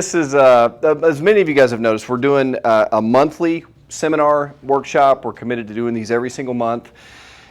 This is, as many of you guys have noticed, we're doing a monthly seminar workshop. We're committed to doing these every single month.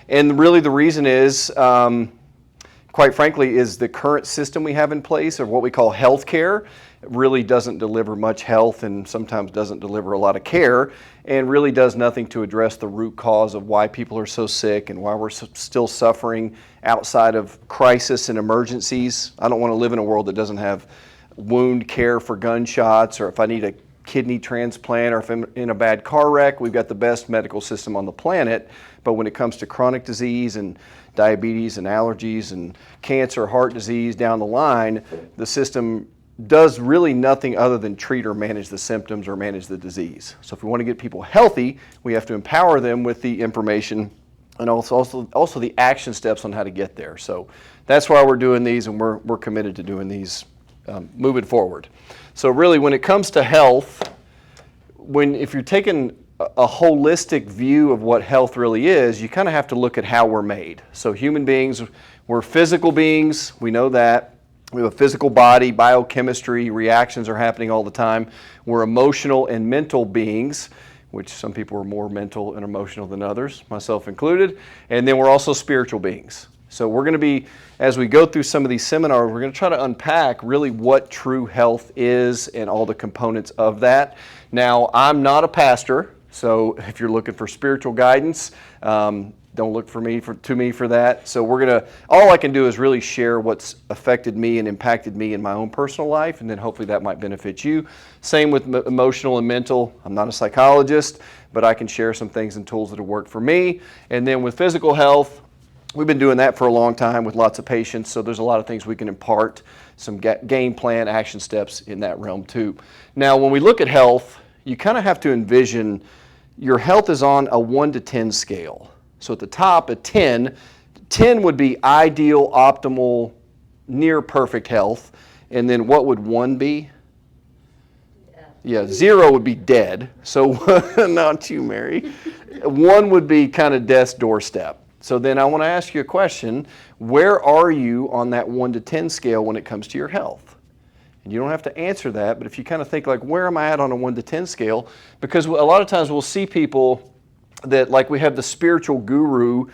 And really the reason is, quite frankly, is the current system we have in place, or what we call healthcare, really doesn't deliver much health and sometimes doesn't deliver a lot of care, and really does nothing to address the root cause of why people are so sick and why we're still suffering outside of crisis and emergencies. I don't want to live in a world that doesn't have wound care for gunshots, or if I need a kidney transplant, or if I'm in a bad car wreck. We've got the best medical system on the planet, but when it comes to chronic disease and diabetes and allergies and cancer, heart disease down the line, the system does really nothing other than treat or manage the symptoms or manage the disease. So if we want to get people healthy, we have to empower them with the information and also the action steps on how to get there. So that's why we're doing these, and we're committed to doing these moving forward. So really, when it comes to health, if you're taking a holistic view of what health really is, you kind of have to look at how we're made. So human beings, we're physical beings, we know that. We have a physical body, biochemistry, reactions are happening all the time. We're emotional and mental beings, which some people are more mental and emotional than others, myself included. And then we're also spiritual beings. So we're going to be, as we go through some of these seminars, we're going to try to unpack really what true health is and all the components of that. Now, I'm not a pastor, so if you're looking for spiritual guidance, don't look to me for that. So all I can do is really share what's affected me and impacted me in my own personal life, and then hopefully that might benefit you. Same with emotional and mental. I'm not a psychologist, but I can share some things and tools that have worked for me. And then with physical health, we've been doing that for a long time with lots of patients, so there's a lot of things we can impart, some game plan, action steps in that realm too. Now, when we look at health, you kind of have to envision your health is on a 1 to 10 scale. So at the top, a 10 would be ideal, optimal, near perfect health. And then what would 1 be? Yeah, 0 would be dead. So not you, Mary. 1 would be kind of death's doorstep. So then I want to ask you a question. Where are you on that 1 to 10 scale when it comes to your health? And you don't have to answer that, but if you kind of think like, where am I at on a 1 to 10 scale? Because a lot of times we'll see people that, like, we have the spiritual guru,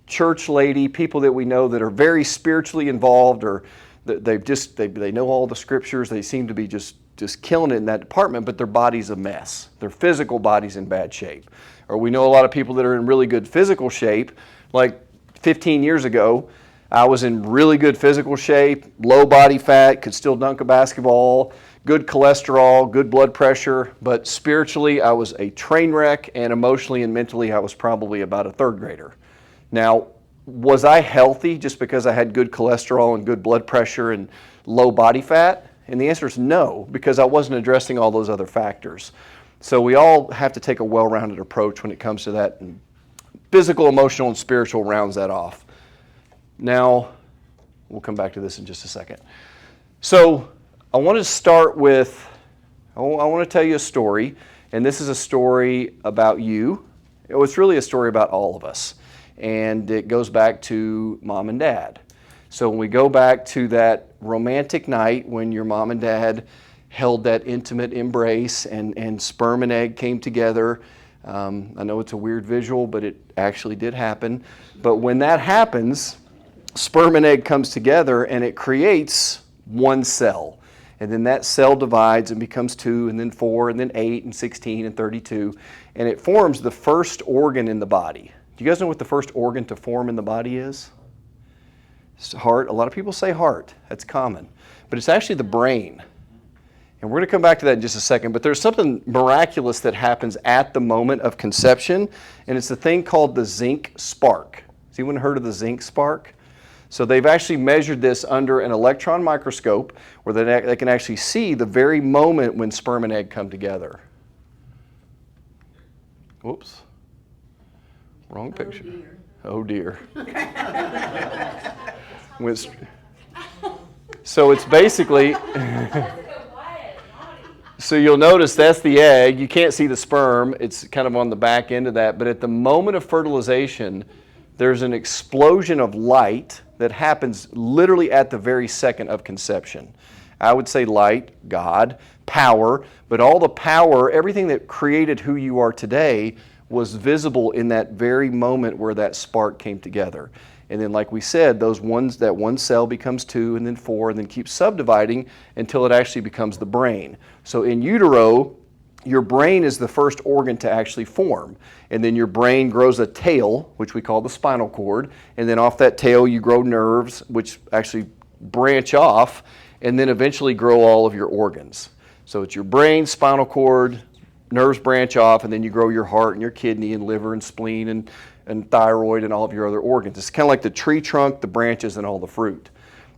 church lady, people that we know that are very spiritually involved, or they know all the scriptures, they seem to be just killing it in that department, but their body's a mess. Their physical body's in bad shape. Or we know a lot of people that are in really good physical shape. Like 15 years ago, I was in really good physical shape, low body fat, could still dunk a basketball, good cholesterol, good blood pressure, but spiritually I was a train wreck, and emotionally and mentally I was probably about a third grader. Now, was I healthy just because I had good cholesterol and good blood pressure and low body fat? And the answer is no, because I wasn't addressing all those other factors. So we all have to take a well-rounded approach when it comes to that, and physical, emotional, and spiritual rounds that off. Now, we'll come back to this in just a second. So I want to start with, I want to tell you a story, and this is a story about you. It's really a story about all of us, and it goes back to mom and dad. So when we go back to that romantic night when your mom and dad held that intimate embrace and sperm and egg came together. I know it's a weird visual, but it actually did happen. But when that happens, sperm and egg comes together and it creates one cell. And then that cell divides and becomes 2, and then 4, and then 8, and 16, and 32. And it forms the first organ in the body. Do you guys know what the first organ to form in the body is? It's heart. A lot of people say heart. That's common. But it's actually the brain. And we're going to come back to that in just a second. But there's something miraculous that happens at the moment of conception, and it's a thing called the zinc spark. Has anyone heard of the zinc spark? So they've actually measured this under an electron microscope where they can actually see the very moment when sperm and egg come together. Whoops. Wrong picture. Oh dear. So it's basically, so you'll notice that's the egg. You can't see the sperm. It's kind of on the back end of that. But at the moment of fertilization, there's an explosion of light that happens literally at the very second of conception. I would say light, God, power, but all the power, everything that created who you are today was visible in that very moment where that spark came together. And then, like we said, that one cell becomes 2 and then 4 and then keeps subdividing until it actually becomes the brain. So in utero, your brain is the first organ to actually form. And then your brain grows a tail, which we call the spinal cord. And then off that tail, you grow nerves, which actually branch off and then eventually grow all of your organs. So it's your brain, spinal cord, nerves branch off, and then you grow your heart and your kidney and liver and spleen and thyroid and all of your other organs. It's kind of like the tree trunk, the branches, and all the fruit.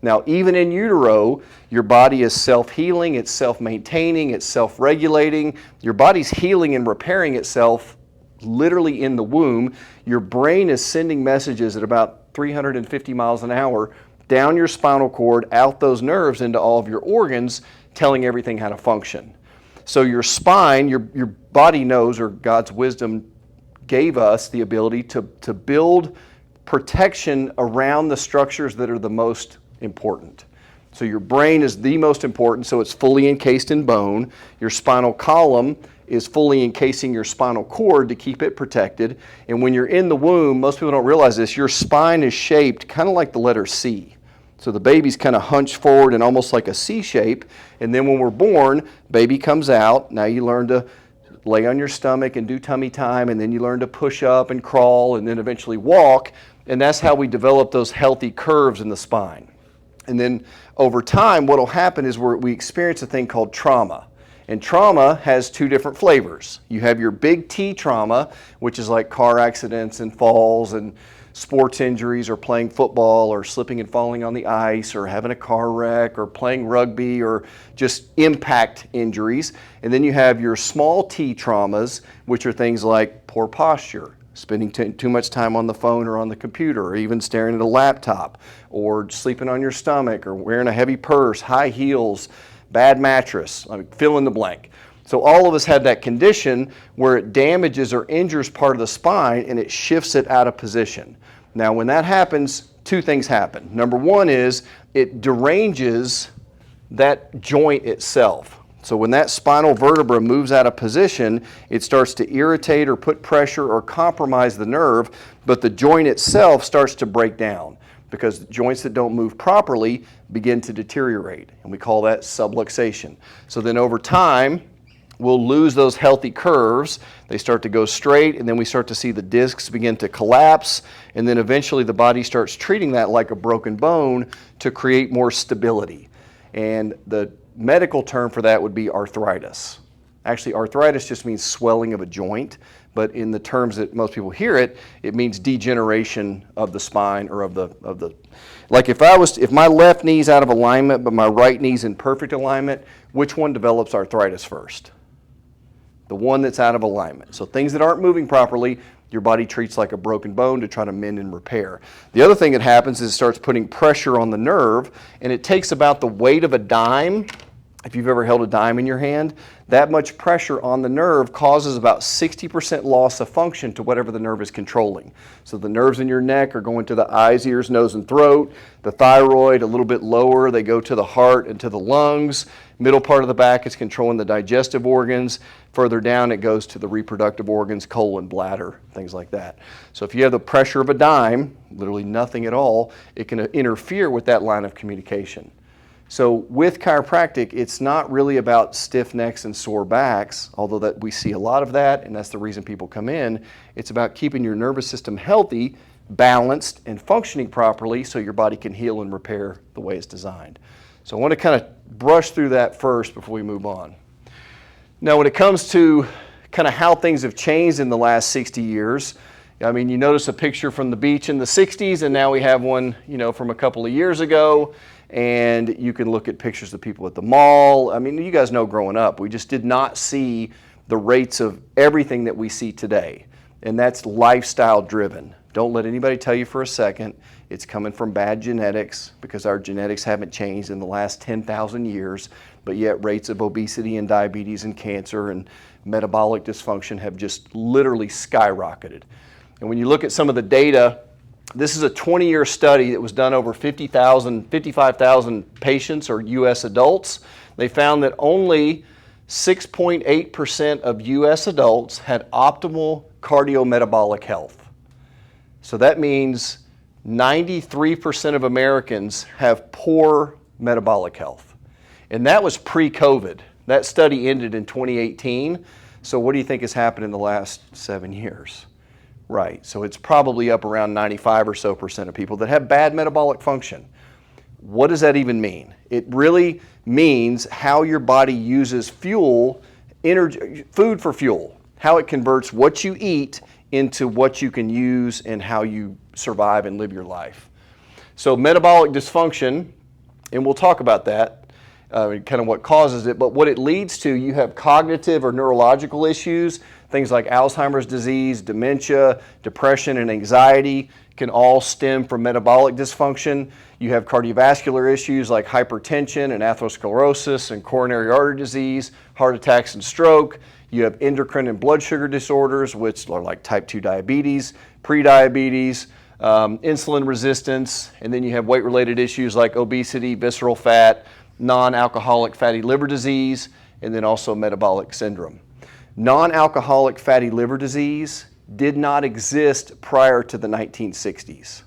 Now, even in utero, your body is self-healing, it's self-maintaining, it's self-regulating. Your body's healing and repairing itself literally in the womb. Your brain is sending messages at about 350 miles an hour down your spinal cord, out those nerves into all of your organs, telling everything how to function. So your spine, your body knows, or God's wisdom gave us the ability to build protection around the structures that are the most important. So your brain is the most important, so it's fully encased in bone. Your spinal column is fully encasing your spinal cord to keep it protected. And when you're in the womb, most people don't realize this, your spine is shaped kind of like the letter C. So the baby's kind of hunched forward and almost like a C shape. And then when we're born, baby comes out. Now you learn to lay on your stomach and do tummy time, and then you learn to push up and crawl and then eventually walk. And that's how we develop those healthy curves in the spine. And then over time, what will happen is we experience a thing called trauma. And trauma has 2 different flavors. You have your big T trauma, which is like car accidents and falls and sports injuries, or playing football, or slipping and falling on the ice, or having a car wreck, or playing rugby, or just impact injuries. And then you have your small T traumas, which are things like poor posture, spending too much time on the phone or on the computer, or even staring at a laptop, or sleeping on your stomach, or wearing a heavy purse, high heels, bad mattress, fill in the blank. So all of us have that condition where it damages or injures part of the spine and it shifts it out of position. Now when that happens, 2 things happen. Number 1 is it deranges that joint itself. So when that spinal vertebra moves out of position, it starts to irritate or put pressure or compromise the nerve, but the joint itself starts to break down, because joints that don't move properly begin to deteriorate, and we call that subluxation. So then over time, we'll lose those healthy curves. They start to go straight, and then we start to see the discs begin to collapse, and then eventually the body starts treating that like a broken bone to create more stability. And the medical term for that would be arthritis. Actually, arthritis just means swelling of a joint, but in the terms that most people hear it, it means degeneration of the spine, or of the like if my left knee's out of alignment but my right knee's in perfect alignment, which one develops arthritis first? The one that's out of alignment. So things that aren't moving properly, your body treats like a broken bone to try to mend and repair. The other thing that happens is it starts putting pressure on the nerve, and it takes about the weight of a dime. If you've ever held a dime in your hand, that much pressure on the nerve causes about 60% loss of function to whatever the nerve is controlling. So the nerves in your neck are going to the eyes, ears, nose, and throat. The thyroid, a little bit lower, they go to the heart and to the lungs. Middle part of the back is controlling the digestive organs. Further down, it goes to the reproductive organs, colon, bladder, things like that. So if you have the pressure of a dime, literally nothing at all, it can interfere with that line of communication. So with chiropractic, it's not really about stiff necks and sore backs, although that we see a lot of that, and that's the reason people come in. It's about keeping your nervous system healthy, balanced, and functioning properly so your body can heal and repair the way it's designed. So I want to kind of brush through that first before we move on. Now when it comes to kind of how things have changed in the last 60 years, I mean, you notice a picture from the beach in the 60s, and now we have one, from a couple of years ago. And you can look at pictures of people at the mall. I mean, you guys know growing up, we just did not see the rates of everything that we see today. And that's lifestyle driven. Don't let anybody tell you for a second it's coming from bad genetics, because our genetics haven't changed in the last 10,000 years, but yet rates of obesity and diabetes and cancer and metabolic dysfunction have just literally skyrocketed. And when you look at some of the data, this is a 20-year study that was done over 55,000 patients, or U.S. adults. They found that only 6.8% of U.S. adults had optimal cardiometabolic health. So that means 93% of Americans have poor metabolic health. And that was pre-COVID. That study ended in 2018. So what do you think has happened in the last 7 years? Right, so it's probably up around 95% or so of people that have bad metabolic function. What does that even mean? It really means how your body uses fuel, energy, food for fuel, how it converts what you eat into what you can use and how you survive and live your life. So metabolic dysfunction, and we'll talk about that, kind of what causes it, but what it leads to, you have cognitive or neurological issues, things like Alzheimer's disease, dementia, depression, and anxiety can all stem from metabolic dysfunction. You have cardiovascular issues like hypertension and atherosclerosis and coronary artery disease, heart attacks and stroke. You have endocrine and blood sugar disorders, which are like type 2 diabetes, prediabetes, insulin resistance, and then you have weight-related issues like obesity, visceral fat, non-alcoholic fatty liver disease, and then also metabolic syndrome. Non-alcoholic fatty liver disease did not exist prior to the 1960s.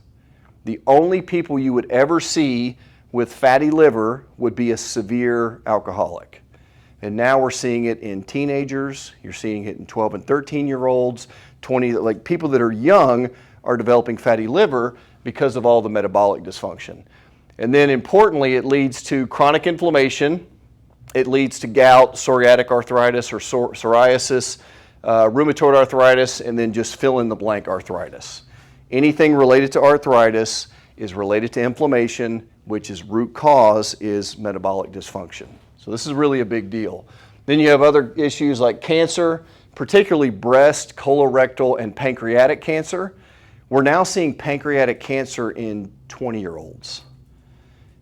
The only people you would ever see with fatty liver would be a severe alcoholic. And now we're seeing it in teenagers, you're seeing it in 12 and 13-year-olds, 20, like people that are young are developing fatty liver because of all the metabolic dysfunction. And then importantly, it leads to chronic inflammation. It leads to gout, psoriatic arthritis or psoriasis, rheumatoid arthritis, and then just fill in the blank arthritis. Anything related to arthritis is related to inflammation, which is root cause is metabolic dysfunction. So this is really a big deal. Then you have other issues like cancer, particularly breast, colorectal, and pancreatic cancer. We're now seeing pancreatic cancer in 20-year-olds.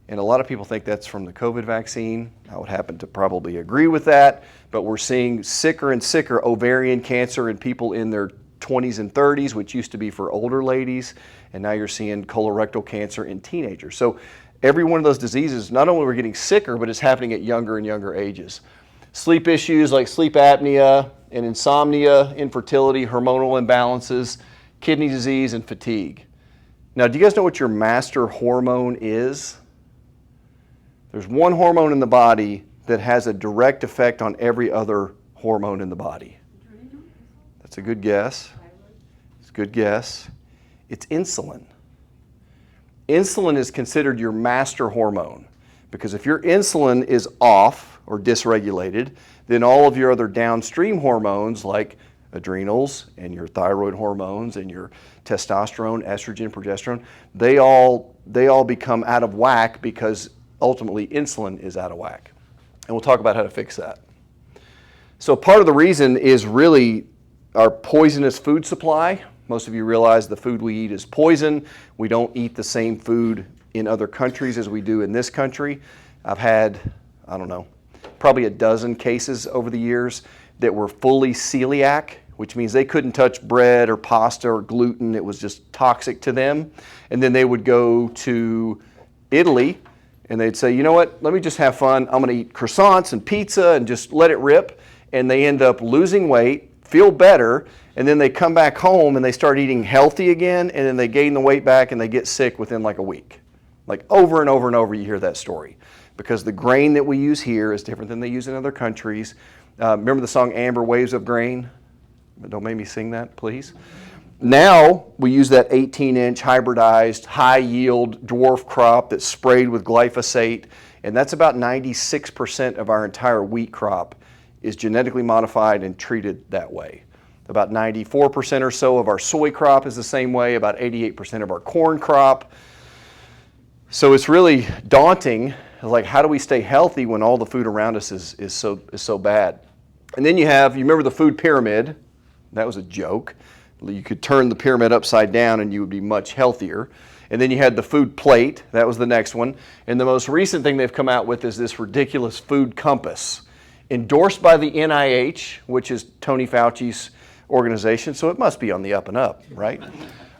And a lot of people think that's from the COVID vaccine. I would happen to probably agree with that, but we're seeing sicker and sicker ovarian cancer in people in their 20s and 30s, which used to be for older ladies, and now you're seeing colorectal cancer in teenagers. So every one of those diseases, not only are we getting sicker, but it's happening at younger and younger ages. Sleep issues like sleep apnea and insomnia, infertility, hormonal imbalances, kidney disease, and fatigue. Now, do you guys know what your master hormone is? There's one hormone in the body that has a direct effect on every other hormone in the body. That's a good guess. It's a good guess. It's insulin. Insulin is considered your master hormone because if your insulin is off or dysregulated, then all of your other downstream hormones like adrenals and your thyroid hormones and your testosterone, estrogen, progesterone, they all become out of whack because ultimately insulin is out of whack. And we'll talk about how to fix that. So part of the reason is really our poisonous food supply. Most of you realize the food we eat is poison. We don't eat the same food in other countries as we do in this country. I've had, I don't know, probably a dozen cases over the years that were fully celiac, which means they couldn't touch bread or pasta or gluten. It was just toxic to them. And then they would go to Italy and they'd say, you know what, let me just have fun. I'm going to eat croissants and pizza and just let it rip. And they end up losing weight, feel better, and then they come back home and they start eating healthy again, and then they gain the weight back and they get sick within like a week. Like over and over and over you hear that story. Because the grain that we use here is different than they use in other countries. Remember the song Amber Waves of Grain? Don't make me sing that, please. Now we use that 18-inch hybridized, high-yield dwarf crop that's sprayed with glyphosate, and that's about 96% of our entire wheat crop is genetically modified and treated that way. About 94% or so of our soy crop is the same way, about 88% of our corn crop. So it's really daunting, like how do we stay healthy when all the food around us is so bad? And then you remember the food pyramid? That was a joke. You could turn the pyramid upside down and you would be much healthier. And then you had the food plate. That was the next one. And the most recent thing they've come out with is this ridiculous food compass, endorsed by the NIH, which is Tony Fauci's organization, so it must be on the up and up, right?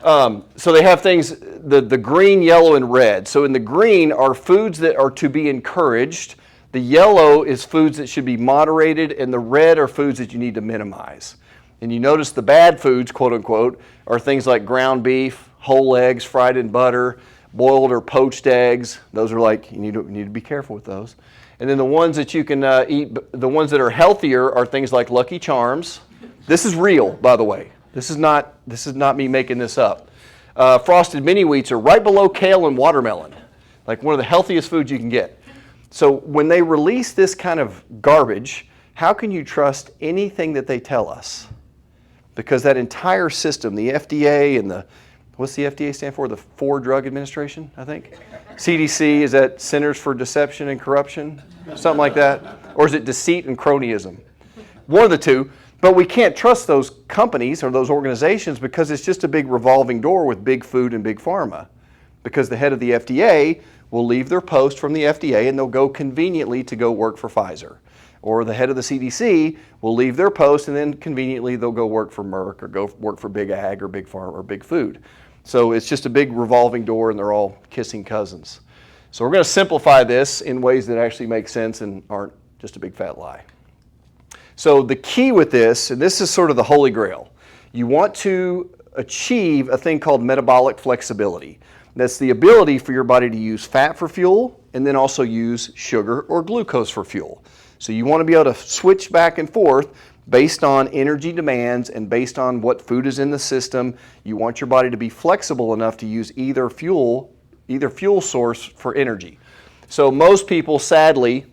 So they have things, the green, yellow, and red. So in the green are foods that are to be encouraged The yellow is foods that should be moderated, and the red are foods that you need to minimize. And you notice the bad foods, quote unquote, are things like ground beef, whole eggs fried in butter, boiled or poached eggs. Those are like, you need to be careful with those. And then the ones that you can eat, the ones that are healthier are things like Lucky Charms. This is real, by the way. This is not me making this up. Frosted mini wheats are right below kale and watermelon, like one of the healthiest foods you can get. So when they release this kind of garbage, how can you trust anything that they tell us? Because that entire system, the FDA and what's the FDA stand for? The Food Drug Administration, I think? CDC, is that Centers for Deception and Corruption? Something like that? Or is it deceit and cronyism? One of the two. But we can't trust those companies or those organizations because it's just a big revolving door with big food and big pharma. Because the head of the FDA will leave their post from the FDA and they'll go conveniently to go work for Pfizer. Or the head of the CDC will leave their post and then conveniently they'll go work for Merck or go work for Big Ag or Big Pharma or Big Food. So it's just a big revolving door and they're all kissing cousins. So we're going to simplify this in ways that actually make sense and aren't just a big fat lie. So the key with this, and this is sort of the holy grail, you want to achieve a thing called metabolic flexibility. That's the ability for your body to use fat for fuel and then also use sugar or glucose for fuel. So you want to be able to switch back and forth based on energy demands and based on what food is in the system. You want your body to be flexible enough to use either fuel source for energy. So most people, sadly,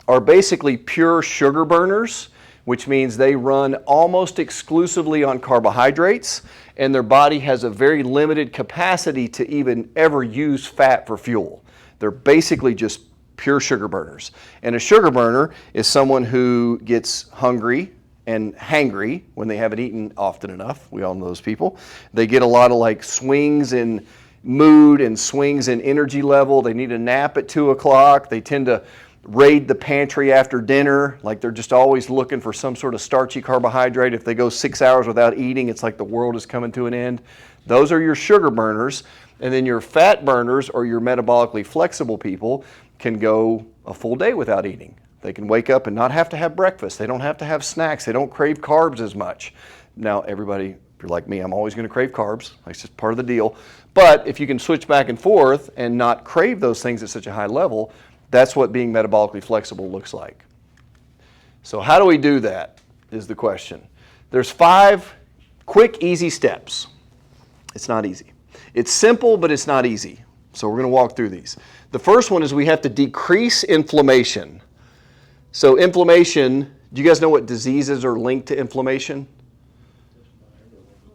are basically pure sugar burners, which means they run almost exclusively on carbohydrates, and their body has a very limited capacity to even ever use fat for fuel. They're basically just pure sugar burners. And a sugar burner is someone who gets hungry and hangry when they haven't eaten often enough. We all know those people. They get a lot of like swings in mood and swings in energy level. They need a nap at 2 o'clock. They tend to raid the pantry after dinner, like they're just always looking for some sort of starchy carbohydrate. If they go 6 hours without eating, it's like the world is coming to an end. Those are your sugar burners. And then your fat burners, or your metabolically flexible people, can go a full day without eating. They can wake up and not have to have breakfast. They don't have to have snacks. They don't crave carbs as much. Now, everybody, if you're like me, I'm always going to crave carbs. That's just part of the deal. But if you can switch back and forth and not crave those things at such a high level, that's what being metabolically flexible looks like. So how do we do that is the question. There's 5 quick, easy steps. It's not easy. It's simple, but it's not easy. So we're going to walk through these. The first one is we have to decrease inflammation. So inflammation, do you guys know what diseases are linked to inflammation?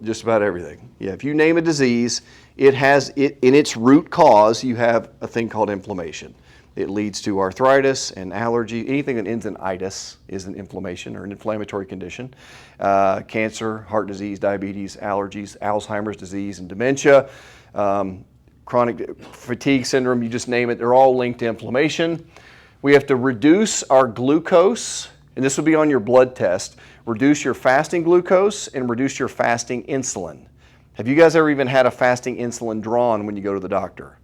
Just about everything. Yeah, if you name a disease, it has in its root cause, you have a thing called inflammation. It leads to arthritis and allergy. Anything that ends in itis is an inflammation or an inflammatory condition. Cancer, heart disease, diabetes, allergies, Alzheimer's disease, and dementia. Chronic fatigue syndrome, you just name it, they're all linked to inflammation. We have to reduce our glucose, and this will be on your blood test. Reduce your fasting glucose and reduce your fasting insulin. Have you guys ever even had a fasting insulin drawn when you go to the doctor?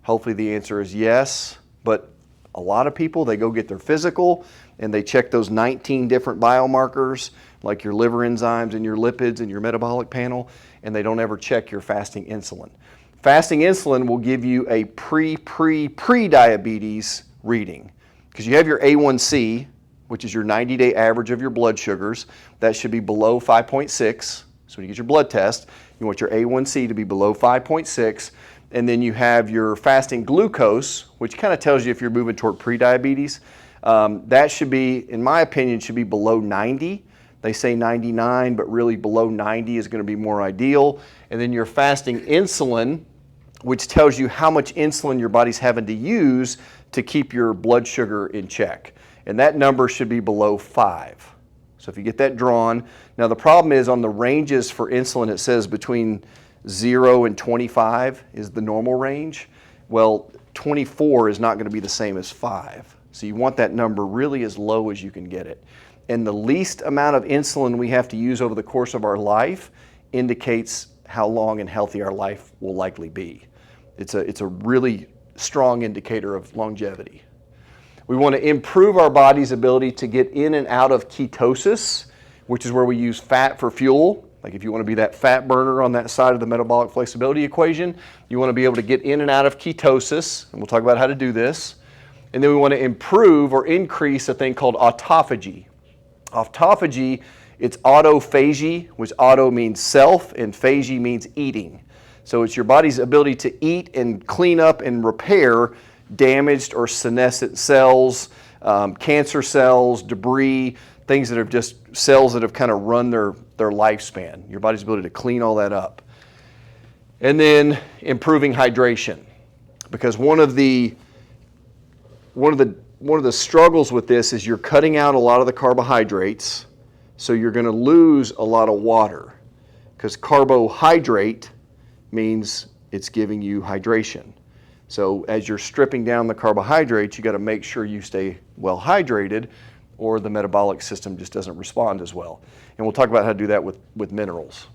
Hopefully the answer is yes. But a lot of people, they go get their physical and they check those 19 different biomarkers like your liver enzymes and your lipids and your metabolic panel, and they don't ever check your fasting insulin. Fasting insulin will give you a pre-diabetes reading because you have your A1C, which is your 90-day average of your blood sugars. That should be below 5.6. So when you get your blood test, you want your A1C to be below 5.6. And then you have your fasting glucose, which kind of tells you if you're moving toward prediabetes. That should be, in my opinion, should be below 90. They say 99, but really below 90 is going to be more ideal. And then your fasting insulin, which tells you how much insulin your body's having to use to keep your blood sugar in check. And that number should be below 5. So if you get that drawn. Now the problem is on the ranges for insulin, it says between 0 and 25 is the normal range. Well, 24 is not going to be the same as 5. So you want that number really as low as you can get it. And the least amount of insulin we have to use over the course of our life indicates how long and healthy our life will likely be. It's a really strong indicator of longevity. We want to improve our body's ability to get in and out of ketosis, which is where we use fat for fuel. Like if you want to be that fat burner on that side of the metabolic flexibility equation, you want to be able to get in and out of ketosis, and we'll talk about how to do this. And then we want to improve or increase a thing called autophagy. Autophagy, it's autophagy, which auto means self and phagy means eating. So it's your body's ability to eat and clean up and repair damaged or senescent cells, cancer cells, debris, things that are just cells that have kind of run their lifespan. Your body's ability to clean all that up. And then improving hydration, because one of the struggles with this is you're cutting out a lot of the carbohydrates, so you're going to lose a lot of water, because carbohydrate means it's giving you hydration. So as you're stripping down the carbohydrates, you got to make sure you stay well hydrated, or the metabolic system just doesn't respond as well. And we'll talk about how to do that with minerals.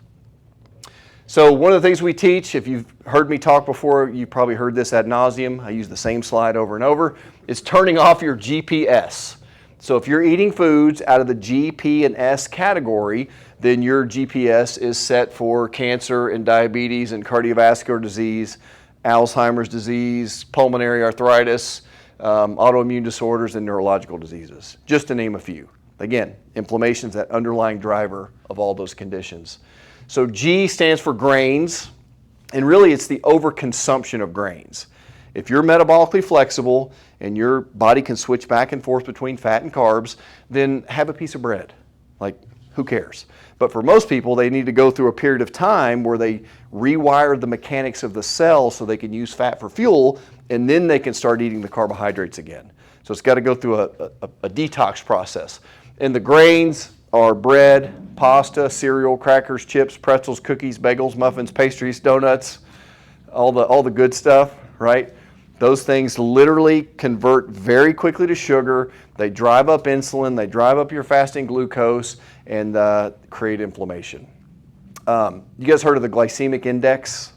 So one of the things we teach, if you've heard me talk before, you've probably heard this ad nauseum, I use the same slide over and over, is turning off your GPS. So if you're eating foods out of the G, P, and S category, then your GPS is set for cancer and diabetes and cardiovascular disease, Alzheimer's disease, pulmonary arthritis, autoimmune disorders, and neurological diseases, just to name a few. Again, inflammation is that underlying driver of all those conditions. So G stands for grains, and really it's the overconsumption of grains. If you're metabolically flexible and your body can switch back and forth between fat and carbs, then have a piece of bread. Like, who cares? But for most people, they need to go through a period of time where they rewire the mechanics of the cell so they can use fat for fuel, and then they can start eating the carbohydrates again. So it's got to go through a detox process. And the grains are bread, pasta, cereal, crackers, chips, pretzels, cookies, bagels, muffins, pastries, donuts, all the good stuff, right? Those things literally convert very quickly to sugar. They drive up insulin, they drive up your fasting glucose, and create inflammation. You guys heard of the glycemic index?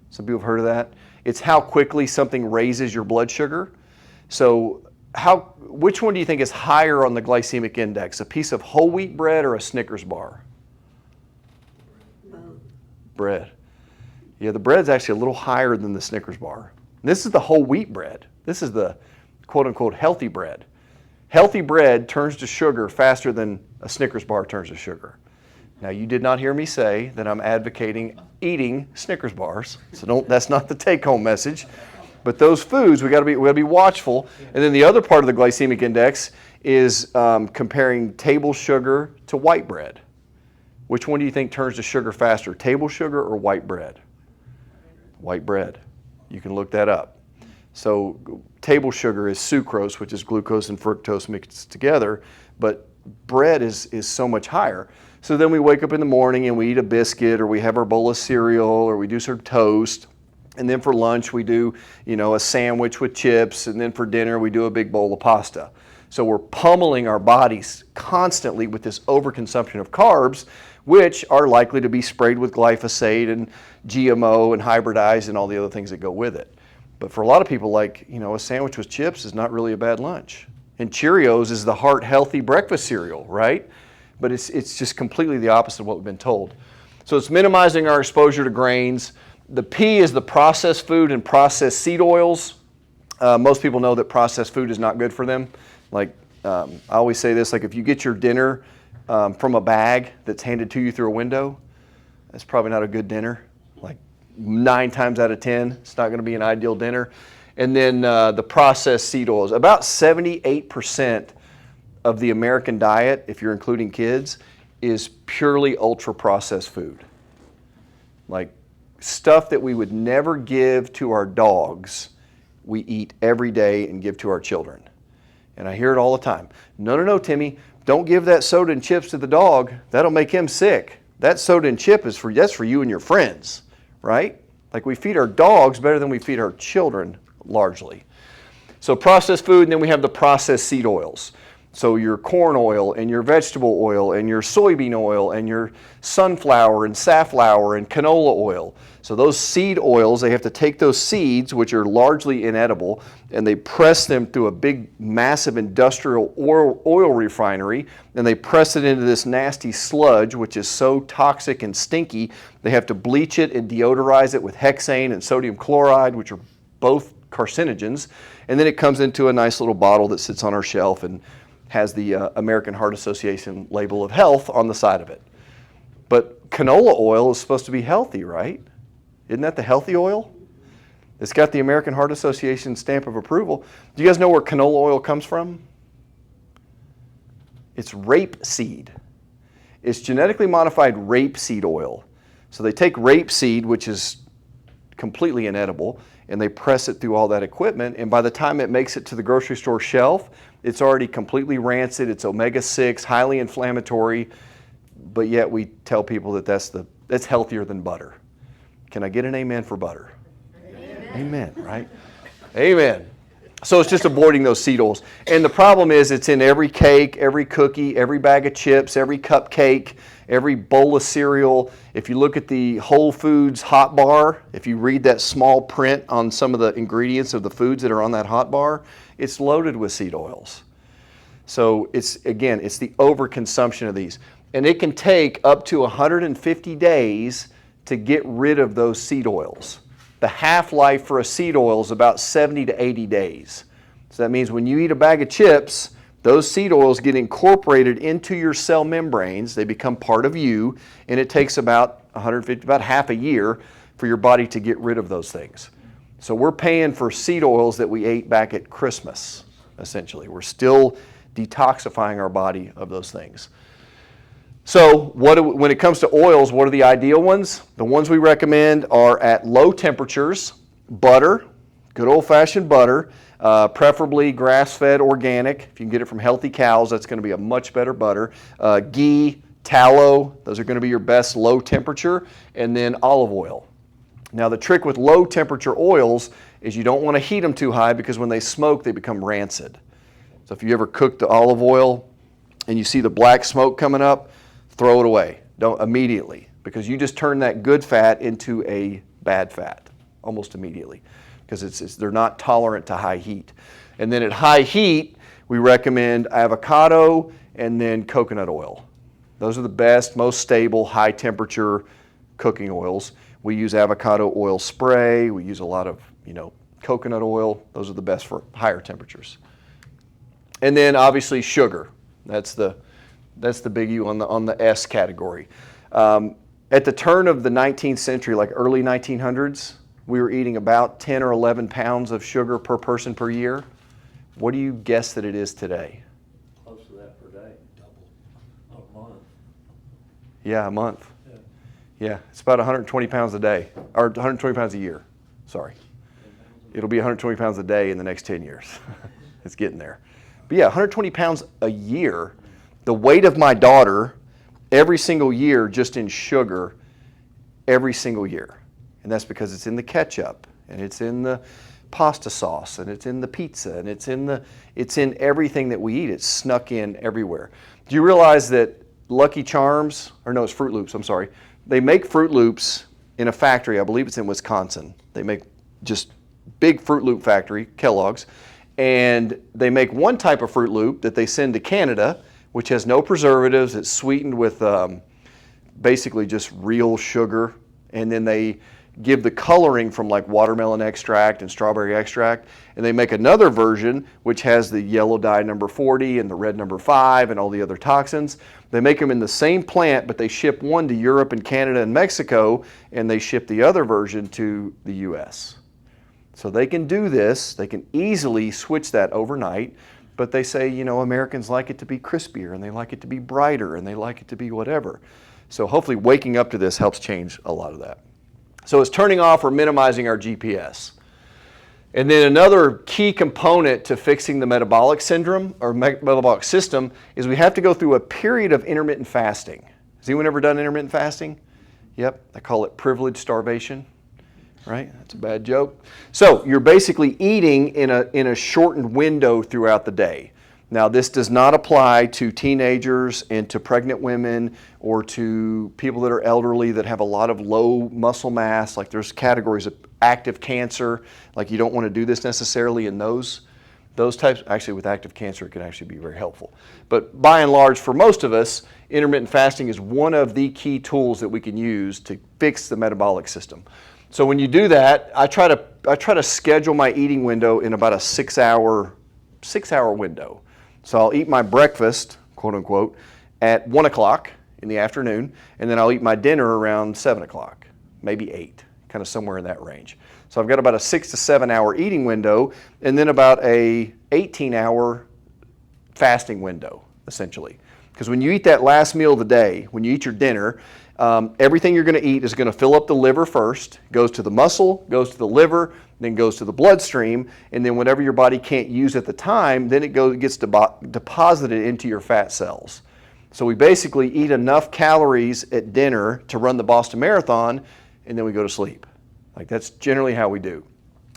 Some people have heard of that. It's how quickly something raises your blood sugar. So which one do you think is higher on the glycemic index? A piece of whole wheat bread or a Snickers bar? Bread. Yeah, the bread's actually a little higher than the Snickers bar. And this is the whole wheat bread. This is the quote-unquote healthy bread. Healthy bread turns to sugar faster than a Snickers bar turns to sugar. Now, you did not hear me say that I'm advocating eating Snickers bars, so that's not the take-home message. But those foods, we got to be watchful. And then the other part of the glycemic index is comparing table sugar to white bread. Which one do you think turns to sugar faster, table sugar or white bread? White bread. You can look that up. So table sugar is sucrose, which is glucose and fructose mixed together, but bread is so much higher. So then we wake up in the morning and we eat a biscuit, or we have our bowl of cereal, or we do some toast. And then for lunch we do, a sandwich with chips, and then for dinner we do a big bowl of pasta. So we're pummeling our bodies constantly with this overconsumption of carbs, which are likely to be sprayed with glyphosate and GMO and hybridized and all the other things that go with it. But for a lot of people, a sandwich with chips is not really a bad lunch. And Cheerios is the heart-healthy breakfast cereal, right? But it's just completely the opposite of what we've been told. So it's minimizing our exposure to grains. The P is the processed food and processed seed oils. Most people know that processed food is not good for them. I always say this, if you get your dinner from a bag that's handed to you through a window, that's probably not a good dinner. 9 times out of 10, it's not going to be an ideal dinner. And then the processed seed oils. About 78% of the American diet, if you're including kids, is purely ultra-processed food. Stuff that we would never give to our dogs, we eat every day and give to our children. And I hear it all the time. No, Timmy, don't give that soda and chips to the dog. That'll make him sick. That soda and chip that's for you and your friends, right? We feed our dogs better than we feed our children, largely. So processed food, and then we have the processed seed oils. So your corn oil and your vegetable oil and your soybean oil and your sunflower and safflower and canola oil. So those seed oils, they have to take those seeds, which are largely inedible, and they press them through a big, massive industrial oil refinery, and they press it into this nasty sludge, which is so toxic and stinky, they have to bleach it and deodorize it with hexane and sodium chloride, which are both carcinogens, and then it comes into a nice little bottle that sits on our shelf and has the American Heart Association label of health on the side of it. But canola oil is supposed to be healthy, right? Isn't that the healthy oil? It's got the American Heart Association stamp of approval. Do you guys know where canola oil comes from? It's rapeseed. It's genetically modified rapeseed oil. So they take rapeseed, which is completely inedible, and they press it through all that equipment, and by the time it makes it to the grocery store shelf, it's already completely rancid, it's omega-6, highly inflammatory, but yet we tell people that that's healthier than butter. Can I get an amen for butter? Amen, amen, right? Amen. So it's just avoiding those seed oils. And the problem is it's in every cake, every cookie, every bag of chips, every cupcake, every bowl of cereal. If you look at the Whole Foods hot bar, if you read that small print on some of the ingredients of the foods that are on that hot bar, it's loaded with seed oils. So it's the overconsumption of these. And it can take up to 150 days to get rid of those seed oils. The half-life for a seed oil is about 70 to 80 days. So that means when you eat a bag of chips, those seed oils get incorporated into your cell membranes. They become part of you, and it takes about half a year for your body to get rid of those things. So we're paying for seed oils that we ate back at Christmas, essentially. We're still detoxifying our body of those things. So when it comes to oils, what are the ideal ones? The ones we recommend are at low temperatures. Butter, good old-fashioned butter, preferably grass-fed organic. If you can get it from healthy cows, that's going to be a much better butter. Ghee, tallow, those are going to be your best low temperature, and then olive oil. Now the trick with low temperature oils is you don't want to heat them too high because when they smoke, they become rancid. So if you ever cook the olive oil and you see the black smoke coming up, throw it away. Don't immediately, because you just turn that good fat into a bad fat almost immediately because they're not tolerant to high heat. And then at high heat, we recommend avocado and then coconut oil. Those are the best, most stable, high temperature cooking oils. We use avocado oil spray. We use a lot of, coconut oil. Those are the best for higher temperatures. And then obviously sugar. That's the biggie on the S category. At the turn of the 19th century, like early 1900s, we were eating about 10 or 11 pounds of sugar per person per year. What do you guess that it is today? Close to that per day. Double. A month. Yeah, a month. Yeah, it's about 120 pounds a day, or 120 pounds a year. Sorry. It'll be 120 pounds a day in the next 10 years. It's getting there. But yeah, 120 pounds a year. The weight of my daughter every single year just in sugar, every single year. And that's because it's in the ketchup, and it's in the pasta sauce, and it's in the pizza, and it's in everything that we eat. It's snuck in everywhere. Do you realize that Lucky Charms, or no, it's Fruit Loops, I'm sorry. They make Fruit Loops in a factory, I believe it's in Wisconsin. They make just big Fruit Loop factory, Kellogg's, and they make one type of Fruit Loop that they send to Canada, which has no preservatives. It's sweetened with basically just real sugar, and then they give the coloring from like watermelon extract and strawberry extract, and they make another version which has the yellow dye number 40 and the red number 5 and all the other toxins. They make them in the same plant, but they ship one to Europe and Canada and Mexico, and they ship the other version to the US. So they can do this, they can easily switch that overnight, but they say, Americans like it to be crispier, and they like it to be brighter, and they like it to be whatever. So hopefully waking up to this helps change a lot of that. So it's turning off or minimizing our GPS. And then another key component to fixing the metabolic syndrome or metabolic system is we have to go through a period of intermittent fasting. Has anyone ever done intermittent fasting? Yep, I call it privileged starvation, right? That's a bad joke. So you're basically eating in a shortened window throughout the day. Now, this does not apply to teenagers and to pregnant women or to people that are elderly that have a lot of low muscle mass. Like there's categories of active cancer, like you don't want to do this necessarily in those types. Actually, with active cancer, it can actually be very helpful. But by and large, for most of us, intermittent fasting is one of the key tools that we can use to fix the metabolic system. So when you do that, I try to schedule my eating window in about a 6 hour window. So I'll eat my breakfast, quote unquote, at 1 o'clock in the afternoon, and then I'll eat my dinner around 7 o'clock, maybe 8, kind of somewhere in that range. So I've got about a 6 to 7 hour eating window, and then about a 18-hour fasting window, essentially. Because when you eat that last meal of the day, when you eat your dinner, everything you're going to eat is going to fill up the liver first, goes to the muscle, goes to the liver, then goes to the bloodstream, and then whatever your body can't use at the time, then it gets deposited into your fat cells. So we basically eat enough calories at dinner to run the Boston Marathon, and then we go to sleep. Like that's generally how we do.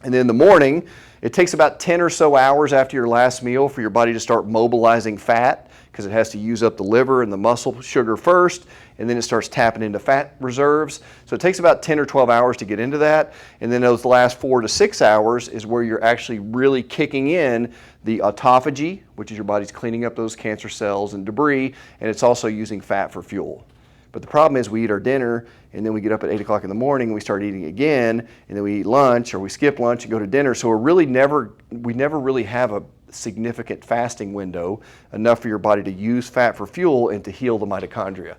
And then in the morning, it takes about 10 or so hours after your last meal for your body to start mobilizing fat, because it has to use up the liver and the muscle sugar first, and then it starts tapping into fat reserves. So it takes about 10 or 12 hours to get into that, and then those last 4 to 6 hours is where you're actually really kicking in the autophagy, which is your body's cleaning up those cancer cells and debris, and it's also using fat for fuel. But the problem is we eat our dinner, and then we get up at 8 o'clock in the morning, and we start eating again, and then we eat lunch, or we skip lunch and go to dinner. So we never really have a significant fasting window, enough for your body to use fat for fuel and to heal the mitochondria.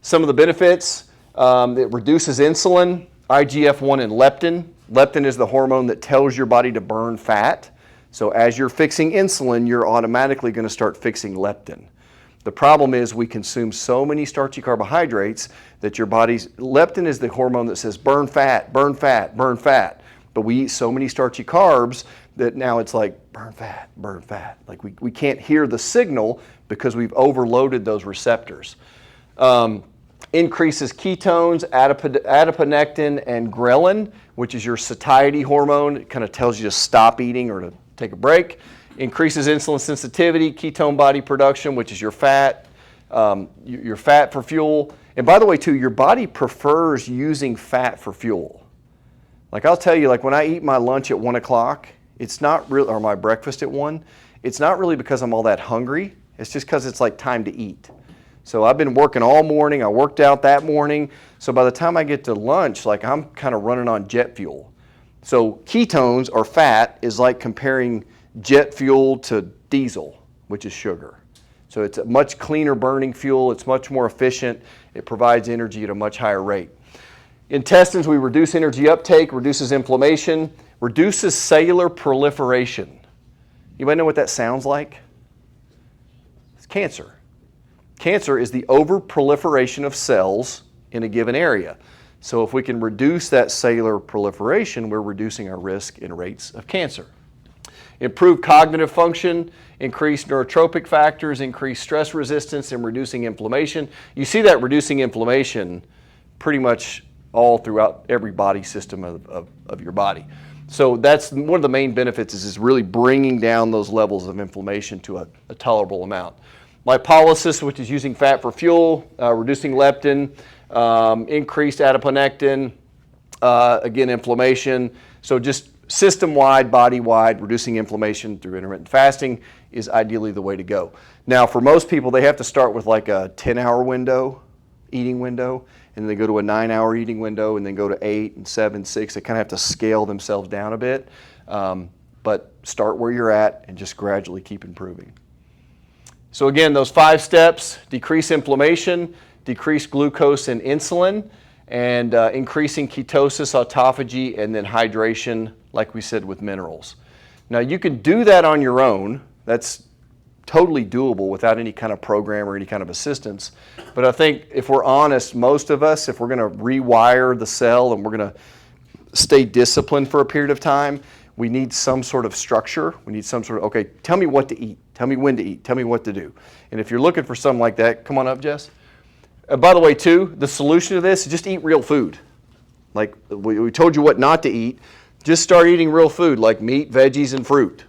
Some of the benefits, it reduces insulin, IGF-1 and leptin. Leptin is the hormone that tells your body to burn fat. So as you're fixing insulin, you're automatically going to start fixing leptin. The problem is we consume so many starchy carbohydrates that your body's leptin is the hormone that says burn fat, burn fat, burn fat. But we eat so many starchy carbs that now it's like burn fat, burn fat. Like we can't hear the signal because we've overloaded those receptors. Increases ketones, adiponectin, and ghrelin, which is your satiety hormone. It kind of tells you to stop eating or to take a break. Increases insulin sensitivity, ketone body production, which is your fat for fuel. And by the way, too, your body prefers using fat for fuel. Like I'll tell you, like when I eat my lunch at 1 o'clock, it's not really, or my breakfast at 1, it's not really because I'm all that hungry. It's just because it's like time to eat. So I've been working all morning. I worked out that morning. So by the time I get to lunch, like I'm kind of running on jet fuel. So ketones or fat is like comparing jet fuel to diesel, which is sugar. So it's a much cleaner burning fuel. It's much more efficient. It provides energy at a much higher rate. Intestines, we reduce energy uptake, reduces inflammation, reduces cellular proliferation. You might know what that sounds like? It's cancer. Cancer is the overproliferation of cells in a given area. So if we can reduce that cellular proliferation, we're reducing our risk and rates of cancer. Improve cognitive function, increase neurotropic factors, increase stress resistance, and reducing inflammation. You see that reducing inflammation pretty much all throughout every body system of your body. So that's one of the main benefits is really bringing down those levels of inflammation to a tolerable amount. Lipolysis, which is using fat for fuel, reducing leptin, increased adiponectin, again, inflammation. So just system-wide, body-wide, reducing inflammation through intermittent fasting is ideally the way to go. Now, for most people, they have to start with like a 10-hour window, eating window, and then they go to a 9-hour eating window, and then go to 8 and 7, 6. They kind of have to scale themselves down a bit, but start where you're at and just gradually keep improving. So again, those 5 steps: decrease inflammation, decrease glucose and insulin, and increasing ketosis, autophagy, and then hydration, like we said, with minerals. Now you can do that on your own. That's totally doable without any kind of program or any kind of assistance. But I think if we're honest, most of us, if we're going to rewire the cell and we're going to stay disciplined for a period of time, we need some sort of structure. We need some sort of, okay, tell me what to eat. Tell me when to eat. Tell me what to do. And if you're looking for something like that, come on up, Jess. By the way, too, the solution to this is just eat real food. Like we told you what not to eat. Just start eating real food like meat, veggies, and fruit.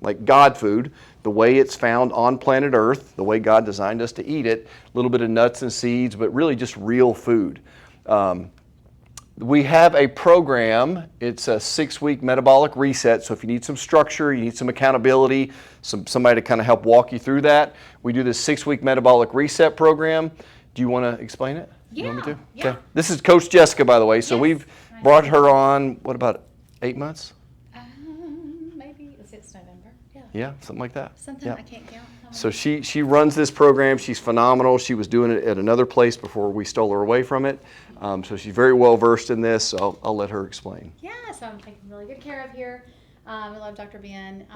Like God food. the way it's found on planet Earth, the way God designed us to eat it, a little bit of nuts and seeds, but really just real food. We have a program. It's a 6-week metabolic reset. So if you need some structure, you need some accountability, somebody to kind of help walk you through that, we do this 6-week metabolic reset program. Do you want to explain it? Yeah. You want me to? Yeah. Okay. This is Coach Jessica, by the way. So Yes. we've Nice. brought her on, what, about 8 months? Maybe it's November. Yeah. Yeah, something like that. Something Yeah. I can't count. So she runs this program. She's phenomenal. She was doing it at another place before we stole her away from it. So she's very well versed in this. So I'll let her explain. Yeah, so I'm taken really good care of here. I love Dr. Ben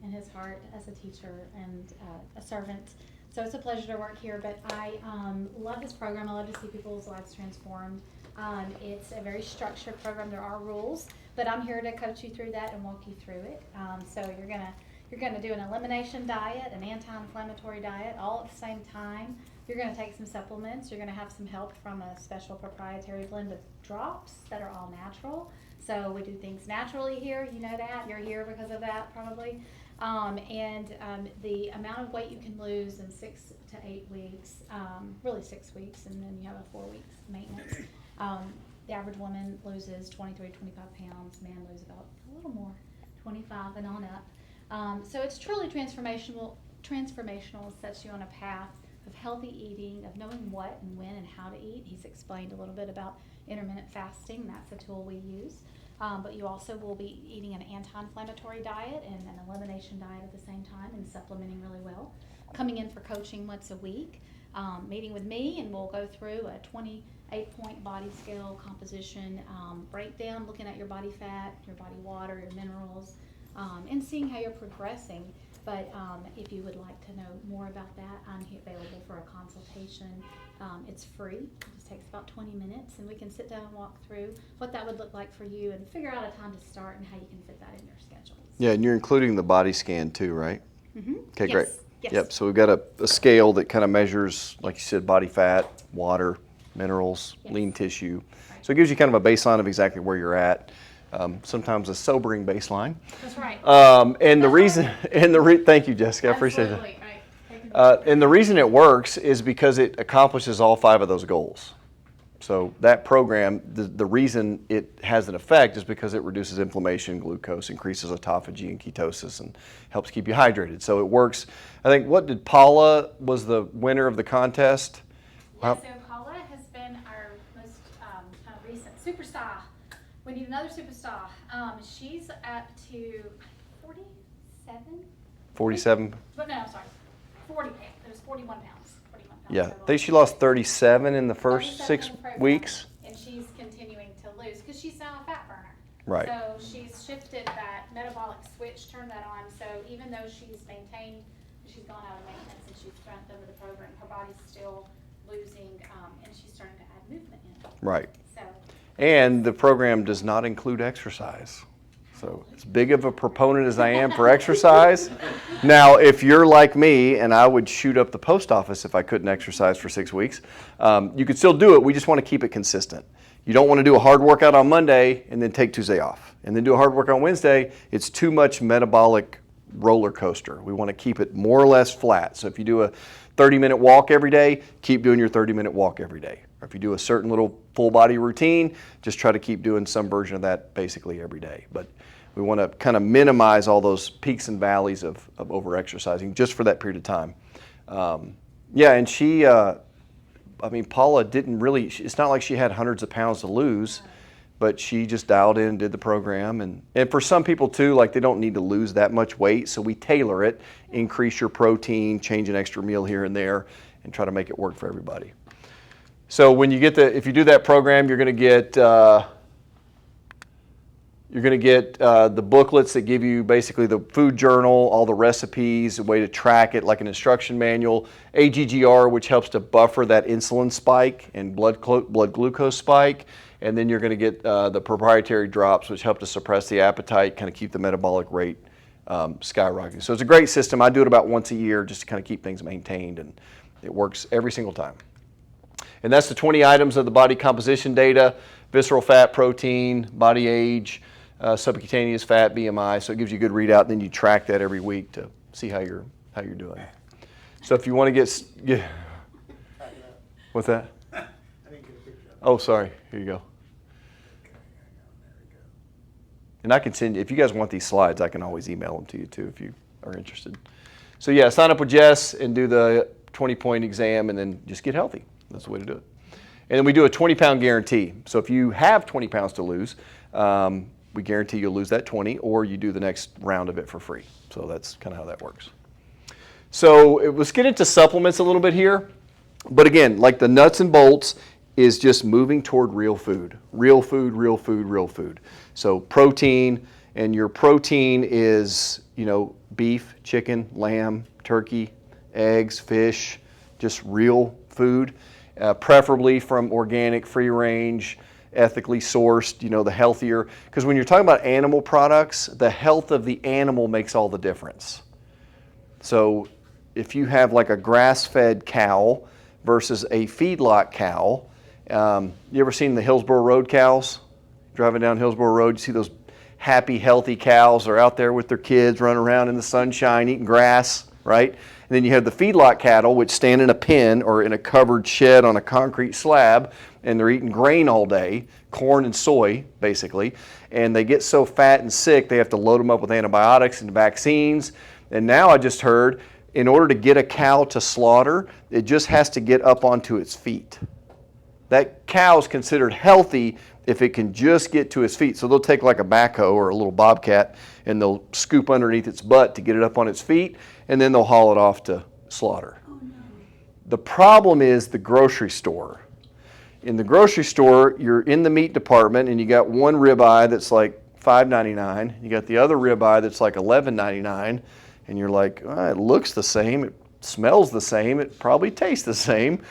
and his heart as a teacher and a servant. So it's a pleasure to work here, but I love this program. I love to see people's lives transformed. It's a very structured program. There are rules, but I'm here to coach you through that and walk you through it. So you're gonna do an elimination diet, an anti-inflammatory diet, all at the same time. You're gonna take some supplements. You're gonna have some help from a special proprietary blend of drops that are all natural. So we do things naturally here. You know that. You're here because of that, probably. The amount of weight you can lose in 6 to 8 weeks, really 6 weeks, and then you have a 4 weeks maintenance. The average woman loses 23, 25 pounds. Man loses about a little more, 25 and on up. So it's truly transformational. It sets you on a path of healthy eating, of knowing what and when and how to eat. He's explained a little bit about intermittent fasting. That's a tool we use. But you also will be eating an anti-inflammatory diet and an elimination diet at the same time and supplementing really well. Coming in for coaching once a week, meeting with me, and we'll go through a 28-point body scale composition breakdown, looking at your body fat, your body water, your minerals, and seeing how you're progressing. But if you would like to know more about that, I'm available for a consultation. It's free. It just takes about 20 minutes, and we can sit down and walk through what that would look like for you and figure out a time to start and how you can fit that in your schedules. Yeah, and you're including the body scan too, right? Mm-hmm. Okay, Yes. great. Yes. Yep, so we've got a scale that kind of measures, like you said, body fat, water, minerals, Yes. lean tissue. Right. So it gives you kind of a baseline of exactly where you're at. Sometimes a sobering baseline. That's right. And the reason, thank you, Jessica, I appreciate that. Absolutely. Right. And the reason it works is because it accomplishes all 5 of those goals. So that program, the reason it has an effect is because it reduces inflammation, glucose, increases autophagy and ketosis, and helps keep you hydrated. So it works. I think, what did Paula was the winner of the contest? Yeah, so Paula has been our most kind of recent superstar. We need another superstar. She's up to 47? 47. But no, I'm sorry. 40 pounds. It was 41 pounds. 41 pounds. Yeah, I total. think she lost 37 in the first 37 6 in the program, weeks. And she's continuing to lose because she's now a fat burner. Right. So she's shifted that metabolic switch, turned that on. So even though she's maintained, she's gone out of maintenance and she's strengthened over the program, her body's still losing, and she's starting to add movement in. Right. So And the program does not include exercise. So as big of a proponent as I am for exercise, now if you're like me, and I would shoot up the post office if I couldn't exercise for 6 weeks, you could still do it. We just want to keep it consistent. You don't want to do a hard workout on Monday and then take Tuesday off, and then do a hard workout on Wednesday. It's too much metabolic roller coaster. We want to keep it more or less flat. So if you do a 30-minute walk every day, keep doing your 30-minute walk every day. Or if you do a certain little full body routine, just try to keep doing some version of that basically every day. But we want to kind of minimize all those peaks and valleys of over-exercising just for that period of time. Yeah, and she, Paula didn't really, it's not like she had hundreds of pounds to lose, but she just dialed in and did the program. And for some people too, like they don't need to lose that much weight, so we tailor it, increase your protein, change an extra meal here and there, and try to make it work for everybody. So when you get if you do that program, you're going to get the booklets that give you basically the food journal, all the recipes, a way to track it, like an instruction manual, AGGR, which helps to buffer that insulin spike and blood glucose spike, and then you're going to get the proprietary drops, which help to suppress the appetite, kind of keep the metabolic rate skyrocketing. So it's a great system. I do it about once a year just to kind of keep things maintained, and it works every single time. And that's the 20 items of the body composition data: visceral fat, protein, body age, subcutaneous fat, BMI. So it gives you a good readout, and then you track that every week to see how you're how you're doing. So if you want to get what's that? I didn't get a picture of it. Oh, sorry. Here you go. Okay, hang on, there we go. And I can send you, if you guys want these slides, I can always email them to you too if you are interested. So yeah, sign up with Jess and do the 20-point exam and then just get healthy. That's the way to do it. And then we do a 20-pound guarantee. So if you have 20 pounds to lose, we guarantee you'll lose that 20, or you do the next round of it for free. So that's kind of how that works. So let's get into supplements a little bit here. But again, like the nuts and bolts is just moving toward real food. Real food, real food, real food. So protein, and your protein is, beef, chicken, lamb, turkey, eggs, fish, just real food, preferably from organic, free range, ethically sourced, the healthier. Because when you're talking about animal products, the health of the animal makes all the difference. So if you have like a grass-fed cow versus a feedlot cow, you ever seen the Hillsborough Road cows? Driving down Hillsborough Road, you see those happy, healthy cows are out there with their kids running around in the sunshine eating grass, right? And then you have the feedlot cattle, which stand in a pen or in a covered shed on a concrete slab, and they're eating grain all day, corn and soy, basically. And they get so fat and sick, they have to load them up with antibiotics and vaccines. And now I just heard, in order to get a cow to slaughter, it just has to get up onto its feet. That cow is considered healthy if it can just get to its feet. So they'll take like a backhoe or a little bobcat and they'll scoop underneath its butt to get it up on its feet, and then they'll haul it off to slaughter. Oh, no. The problem is the grocery store. In the grocery store, you're in the meat department and you got one ribeye that's like $5.99. You got the other ribeye that's like $11.99, and you're like, oh, it looks the same, it smells the same, it probably tastes the same.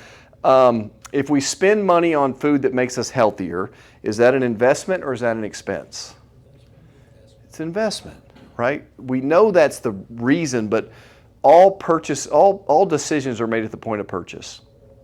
If we spend money on food that makes us healthier, is that an investment or is that an expense? It's an investment, right? We know that's the reason, but all decisions are made at the point of purchase.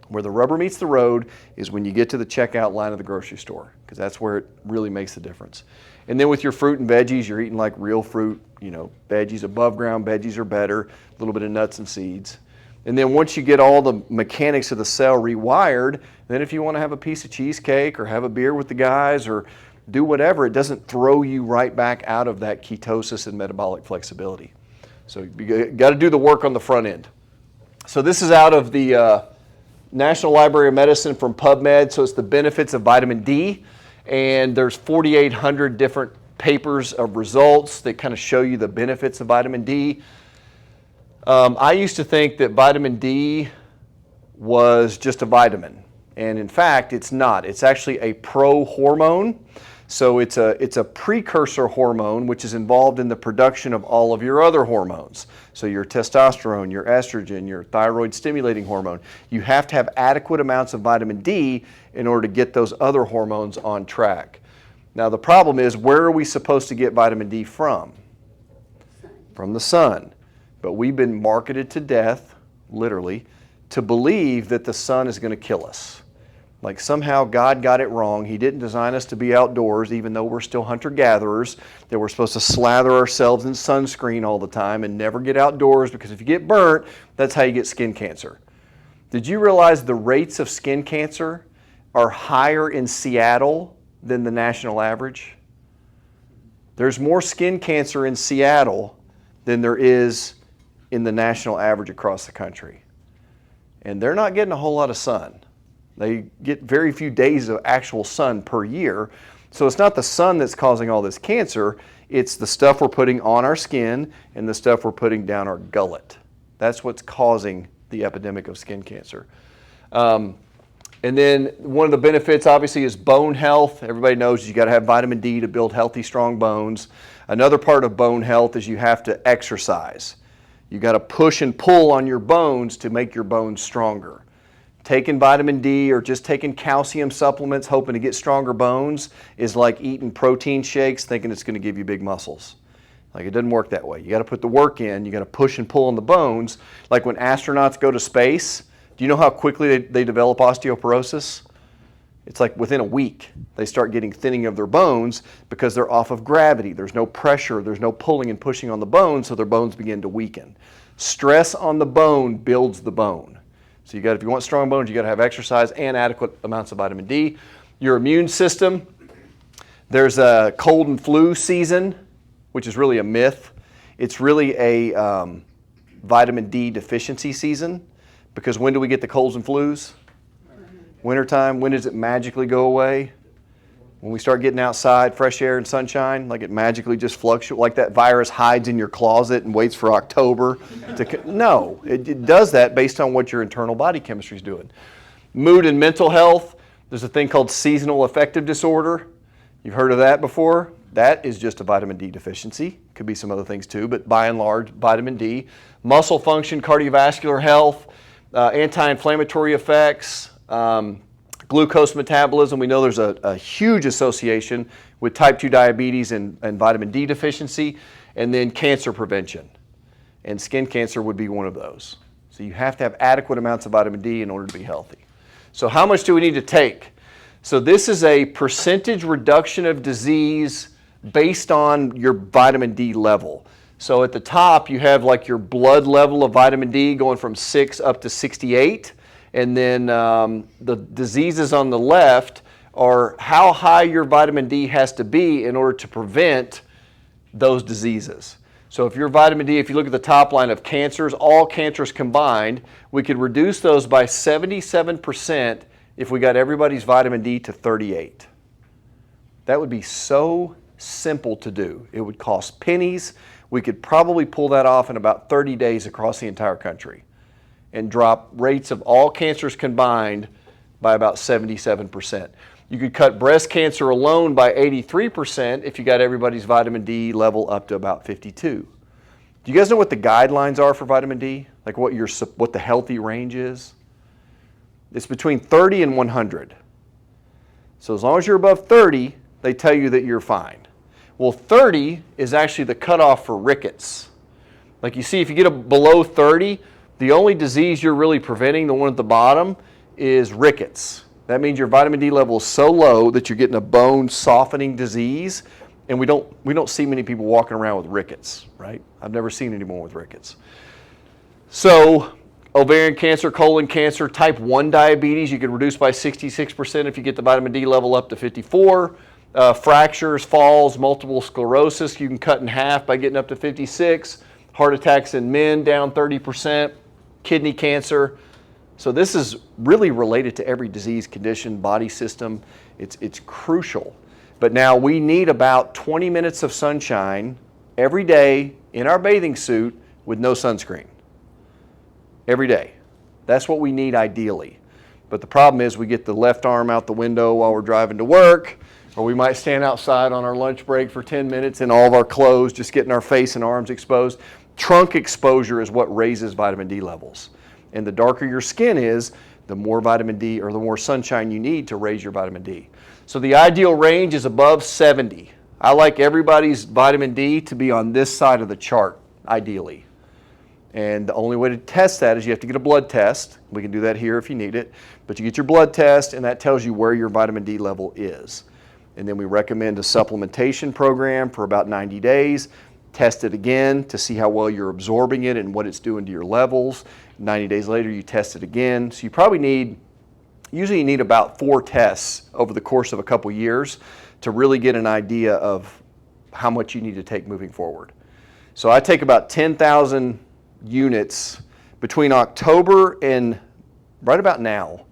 Where the rubber meets the road is when you get to the checkout line of the grocery store, because that's where it really makes the difference. And then with your fruit and veggies, you're eating like real fruit, veggies above ground, veggies are better, a little bit of nuts and seeds. And then once you get all the mechanics of the cell rewired, then if you want to have a piece of cheesecake or have a beer with the guys or do whatever, it doesn't throw you right back out of that ketosis and metabolic flexibility. So you got to do the work on the front end. So this is out of the National Library of Medicine from PubMed. So it's the benefits of vitamin D. And there's 4,800 different papers of results that kind of show you the benefits of vitamin D. I used to think that vitamin D was just a vitamin, and in fact, it's not. It's actually a pro-hormone. So it's a precursor hormone which is involved in the production of all of your other hormones. So your testosterone, your estrogen, your thyroid stimulating hormone. You have to have adequate amounts of vitamin D in order to get those other hormones on track. Now the problem is, where are we supposed to get vitamin D from? From the sun. But we've been marketed to death, literally, to believe that the sun is going to kill us. Like somehow God got it wrong. He didn't design us to be outdoors, even though we're still hunter-gatherers, that we're supposed to slather ourselves in sunscreen all the time and never get outdoors, because if you get burnt, that's how you get skin cancer. Did you realize the rates of skin cancer are higher in Seattle than the national average? There's more skin cancer in Seattle than there is in the national average across the country. And they're not getting a whole lot of sun. They get very few days of actual sun per year. So it's not the sun that's causing all this cancer, it's the stuff we're putting on our skin and the stuff we're putting down our gullet. That's what's causing the epidemic of skin cancer. And then one of the benefits obviously is bone health. Everybody knows you got to have vitamin D to build healthy, strong bones. Another part of bone health is you have to exercise. You got to push and pull on your bones to make your bones stronger. Taking vitamin D or just taking calcium supplements hoping to get stronger bones is like eating protein shakes thinking it's going to give you big muscles. Like, it doesn't work that way. You got to put the work in. You got to push and pull on the bones. Like when astronauts go to space, do you know how quickly they develop osteoporosis? It's like within a week they start getting thinning of their bones because they're off of gravity. There's no pressure, there's no pulling and pushing on the bones, so their bones begin to weaken. Stress on the bone builds the bone. So if you want strong bones, you got to have exercise and adequate amounts of vitamin D. Your immune system, there's a cold and flu season, which is really a myth. It's really a vitamin D deficiency season, because when do we get the colds and flus? Wintertime. When does it magically go away? When we start getting outside, fresh air and sunshine, like it magically just fluctuates, like that virus hides in your closet and waits for October. No, it does that based on what your internal body chemistry is doing. Mood and mental health, there's a thing called seasonal affective disorder. You've heard of that before? That is just a vitamin D deficiency. Could be some other things too, but by and large, vitamin D. Muscle function, cardiovascular health, anti-inflammatory effects, glucose metabolism. We know there's a huge association with type 2 diabetes and vitamin D deficiency, and then cancer prevention. And skin cancer would be one of those. So you have to have adequate amounts of vitamin D in order to be healthy. So how much do we need to take? So this is a percentage reduction of disease based on your vitamin D level. So at the top, you have like your blood level of vitamin D going from 6 up to 68. And then the diseases on the left are how high your vitamin D has to be in order to prevent those diseases. So if your vitamin D, if you look at the top line of cancers, all cancers combined, we could reduce those by 77% if we got everybody's vitamin D to 38. That would be so simple to do. It would cost pennies. We could probably pull that off in about 30 days across the entire country and drop rates of all cancers combined by about 77%. You could cut breast cancer alone by 83% if you got everybody's vitamin D level up to about 52. Do you guys know what the guidelines are for vitamin D? Like what the healthy range is? It's between 30 and 100. So as long as you're above 30, they tell you that you're fine. Well, 30 is actually the cutoff for rickets. Like you see, if you get below 30, the only disease you're really preventing, the one at the bottom, is rickets. That means your vitamin D level is so low that you're getting a bone softening disease, and we don't see many people walking around with rickets, right? I've never seen anyone with rickets. So ovarian cancer, colon cancer, type 1 diabetes, you can reduce by 66% if you get the vitamin D level up to 54. Fractures, falls, multiple sclerosis, you can cut in half by getting up to 56. Heart attacks in men down 30%. Kidney cancer. So this is really related to every disease, condition, body system. It's crucial. But now we need about 20 minutes of sunshine every day in our bathing suit with no sunscreen. Every day. That's what we need ideally. But the problem is we get the left arm out the window while we're driving to work, or we might stand outside on our lunch break for 10 minutes in all of our clothes, just getting our face and arms exposed. Trunk exposure is what raises vitamin D levels. And the darker your skin is, the more vitamin D or the more sunshine you need to raise your vitamin D. So the ideal range is above 70. I like everybody's vitamin D to be on this side of the chart, ideally. And the only way to test that is you have to get a blood test. We can do that here if you need it. But you get your blood test, and that tells you where your vitamin D level is. And then we recommend a supplementation program for about 90 days. Test it again to see how well you're absorbing it and what it's doing to your levels. 90 days later, you test it again. So you probably usually you need about 4 tests over the course of a couple years to really get an idea of how much you need to take moving forward. So I take about 10,000 units between October and right about now.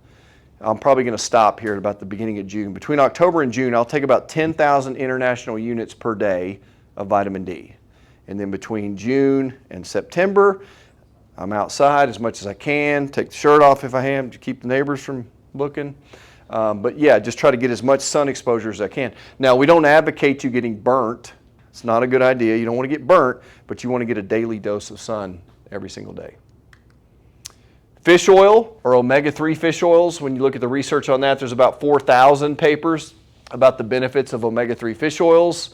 I'm probably going to stop here at about the beginning of June. Between October and June, I'll take about 10,000 international units per day of vitamin D. And then between June and September, I'm outside as much as I can, take the shirt off if I am to keep the neighbors from looking. But yeah, just try to get as much sun exposure as I can. Now, we don't advocate you getting burnt. It's not a good idea. You don't want to get burnt, but you want to get a daily dose of sun every single day. Fish oil or omega-3 fish oils, when you look at the research on that, there's about 4,000 papers about the benefits of omega-3 fish oils.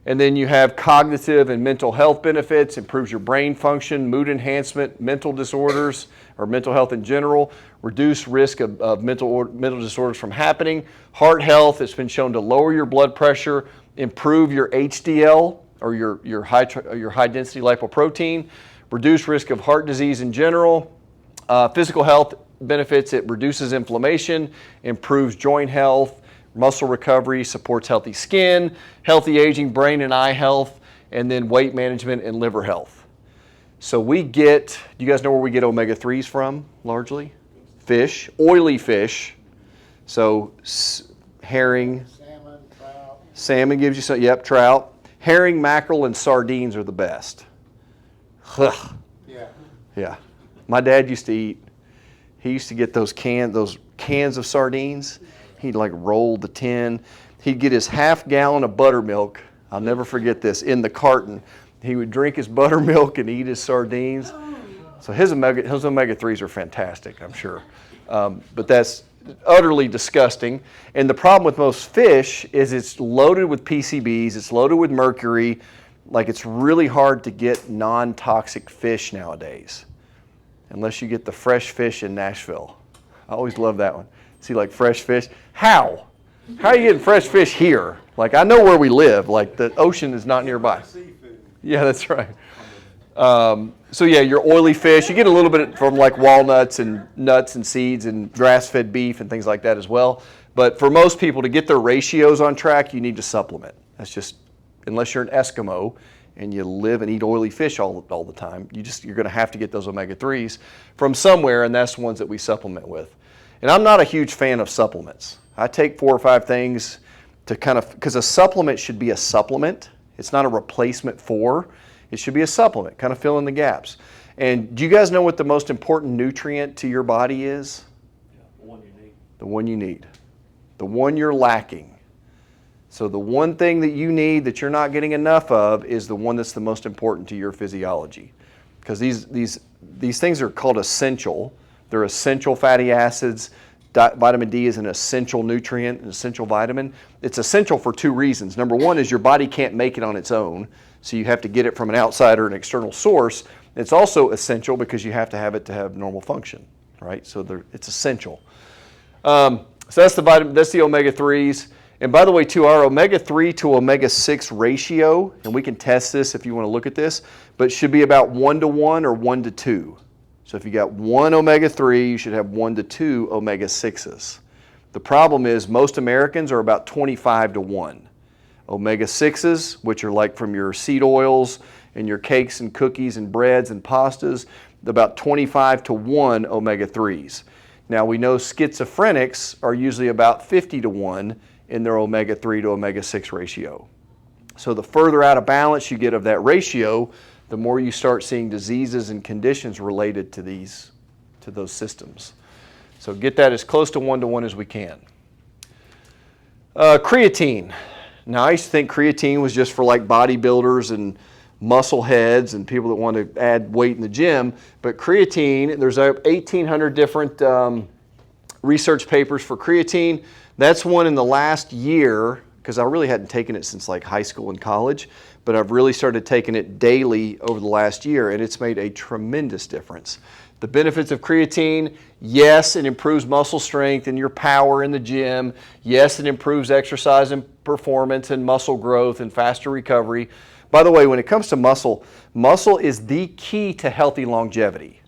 And then you have cognitive and mental health benefits, improves your brain function, mood enhancement, mental disorders, or mental health in general, reduce risk of mental disorders from happening. Heart health, it's been shown to lower your blood pressure, improve your HDL, or your high density lipoprotein, reduced risk of heart disease in general. Physical health benefits, it reduces inflammation, improves joint health, muscle recovery, supports healthy skin, healthy aging, brain and eye health, and then weight management and liver health. So we get, do you guys know where we get omega-3s from, largely? Fish, oily fish. So herring. Salmon, trout. Salmon gives you some, yep, trout. Herring, mackerel, and sardines are the best. Ugh. Yeah. Yeah. My dad used to eat, he used to get those cans of sardines. He'd like roll the tin. He'd get his half gallon of buttermilk. I'll never forget this, in the carton. He would drink his buttermilk and eat his sardines. So his omega-3s are fantastic, I'm sure. But that's utterly disgusting. And the problem with most fish is it's loaded with PCBs, it's loaded with mercury. Like, it's really hard to get non-toxic fish nowadays, unless you get the fresh fish in Nashville. I always love that one. See, like, fresh fish. How? How are you getting fresh fish here? Like, I know where we live. Like, the ocean is not nearby. Seafood. Yeah, that's right. So yeah, your oily fish, you get a little bit from like walnuts and nuts and seeds and grass-fed beef and things like that as well. But for most people, to get their ratios on track, you need to supplement. That's just, unless you're an Eskimo and you live and eat oily fish all the time, you're going to have to get those omega-3s from somewhere, and that's the ones that we supplement with. And I'm not a huge fan of supplements. I take 4 or 5 things to kind of, because a supplement should be a supplement. It's not a replacement for. It should be a supplement, kind of fill in the gaps. And do you guys know what the most important nutrient to your body is? Yeah, the one you need. The one you need. The one you're lacking. So the one thing that you need that you're not getting enough of is the one that's the most important to your physiology. Because these things are called essential. They're essential fatty acids. Vitamin D is an essential nutrient, an essential vitamin. It's essential for 2 reasons. Number one is your body can't make it on its own, so you have to get it from an outside or an external source. It's also essential because you have to have it to have normal function, right? So it's essential. So that's the omega-3s. And by the way, too, our omega-3 to omega-6 ratio, and we can test this if you want to look at this, but should be about 1-to-1 or 1-to-2. So if you got 1 omega-3, you should have 1-to-2 omega-6s. The problem is most Americans are about 25-to-1. Omega-6s, which are like from your seed oils and your cakes and cookies and breads and pastas, about 25-to-1 omega-3s. Now we know schizophrenics are usually about 50-to-1 in their omega-3 to omega-6 ratio. So the further out of balance you get of that ratio, the more you start seeing diseases and conditions related to those systems. So get that as close to 1-to-1 as we can. Creatine. Now I used to think creatine was just for like bodybuilders and muscle heads and people that want to add weight in the gym, but creatine, there's 1,800 different research papers for creatine. That's one in the last year, because I really hadn't taken it since like high school and college, but I've really started taking it daily over the last year, and it's made a tremendous difference. The benefits of creatine, yes, it improves muscle strength and your power in the gym. Yes, it improves exercise and performance and muscle growth and faster recovery. By the way, when it comes to muscle is the key to healthy longevity.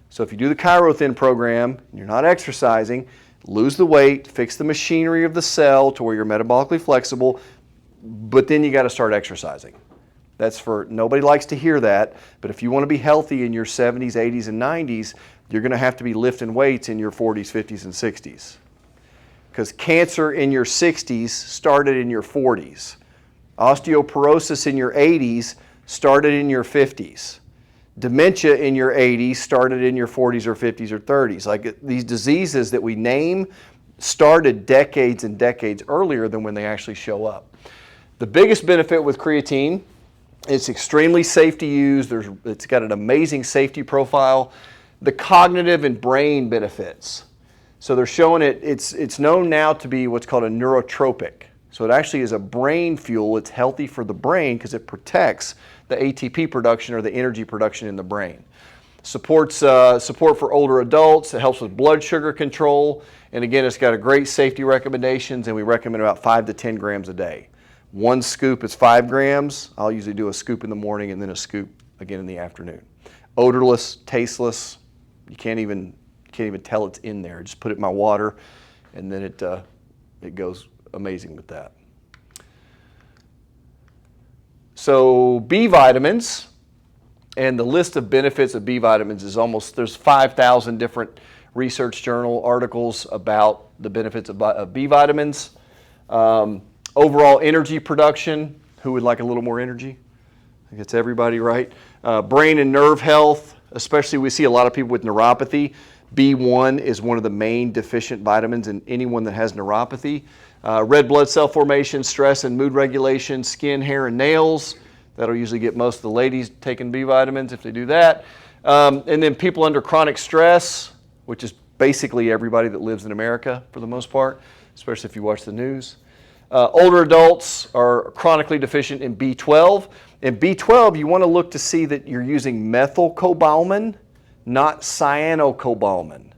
So if you do the ChiroThin program, and you're not exercising, lose the weight, fix the machinery of the cell to where you're metabolically flexible, but then you got to start exercising. That's for, nobody likes to hear that, but if you want to be healthy in your 70s, 80s, and 90s, you're going to have to be lifting weights in your 40s, 50s, and 60s. Because cancer in your 60s started in your 40s. Osteoporosis in your 80s started in your 50s. Dementia in your 80s started in your 40s or 50s or 30s. Like these diseases that we name started decades and decades earlier than when they actually show up. The biggest benefit with creatine, it's extremely safe to use. It's got an amazing safety profile. The cognitive and brain benefits. So they're showing it's known now to be what's called a neurotropic. So it actually is a brain fuel. It's healthy for the brain because it protects the ATP production or the energy production in the brain. Support for older adults. It helps with blood sugar control. And again, it's got a great safety recommendations, and we recommend about 5 to 10 grams a day. 1 scoop is 5 grams. I'll usually do a scoop in the morning and then a scoop again in the afternoon. odorless, tasteless. You can't even tell it's in there. Just put it in my water, and then it goes amazing with that. So B vitamins, and the list of benefits of B vitamins is there's 5,000 different research journal articles about the benefits of B vitamins. Overall energy production. Who would like a little more energy? I think it's everybody, right? Brain and nerve health, especially we see a lot of people with neuropathy. B1 is one of the main deficient vitamins in anyone that has neuropathy. Red blood cell formation, stress and mood regulation, skin, hair, and nails. That'll usually get most of the ladies taking B vitamins if they do that. And then people under chronic stress, which is basically everybody that lives in America for the most part, especially if you watch the news. Older adults are chronically deficient in B12. In B12, you want to look to see that you're using methylcobalamin, not cyanocobalamin.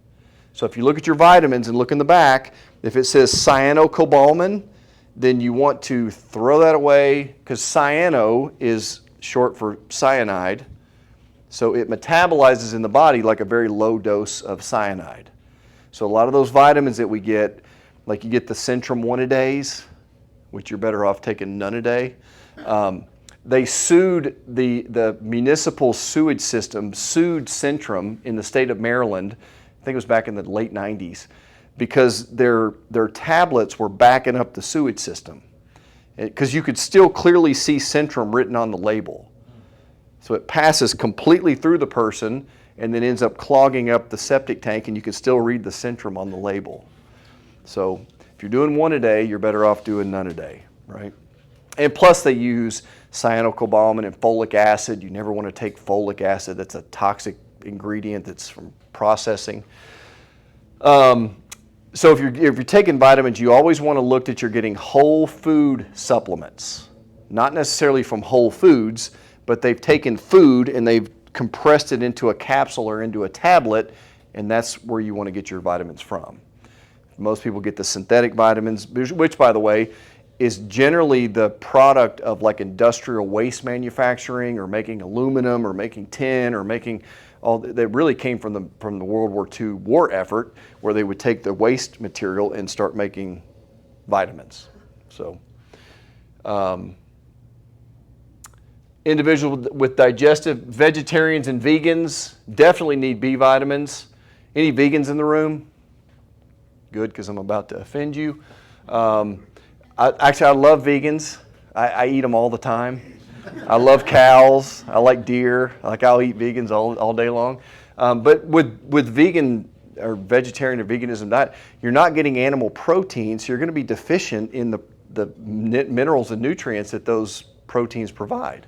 So if you look at your vitamins and look in the back, if it says cyanocobalamin, then you want to throw that away, because cyano is short for cyanide. So it metabolizes in the body like a very low dose of cyanide. So a lot of those vitamins that we get, like you get the Centrum 1-A-days, which you're better off taking none a day. They sued the municipal sewage system, sued Centrum in the state of Maryland, I think it was back in the late 90s, because their tablets were backing up the sewage system. Because you could still clearly see Centrum written on the label. So it passes completely through the person and then ends up clogging up the septic tank, and you can still read the Centrum on the label. So if you're doing 1 a day, you're better off doing none a day, right? And plus they use cyanocobalamin and folic acid. You never want to take folic acid. That's a toxic ingredient that's from processing. So if you're taking vitamins, you always want to look that you're getting whole food supplements. Not necessarily from Whole Foods, but they've taken food and they've compressed it into a capsule or into a tablet, and that's where you want to get your vitamins from. Most people get the synthetic vitamins, which, by the way, is generally the product of like industrial waste manufacturing, or making aluminum, or making tin, or making all that really came from the World War II war effort, where they would take the waste material and start making vitamins. So individuals with digestive, vegetarians and vegans definitely need B vitamins. Any vegans in the room? Good, because I'm about to offend you. I love vegans. I eat them all the time. I love cows. I like deer. I'll eat vegans all day long. But with vegan or vegetarian or veganism diet, you're not getting animal protein, so you're going to be deficient in the minerals and nutrients that those proteins provide.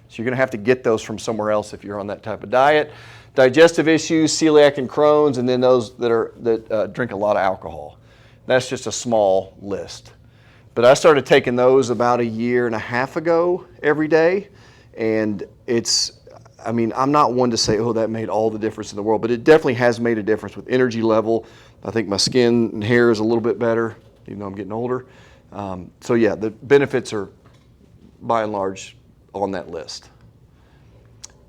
So you're going to have to get those from somewhere else if you're on that type of diet. Digestive issues, celiac and Crohn's, and then those that drink a lot of alcohol. That's just a small list. But I started taking those about 1.5 years ago every day, and I'm not one to say, oh, that made all the difference in the world, but it definitely has made a difference with energy level. I think my skin and hair is a little bit better, even though I'm getting older. So yeah, the benefits are by and large on that list.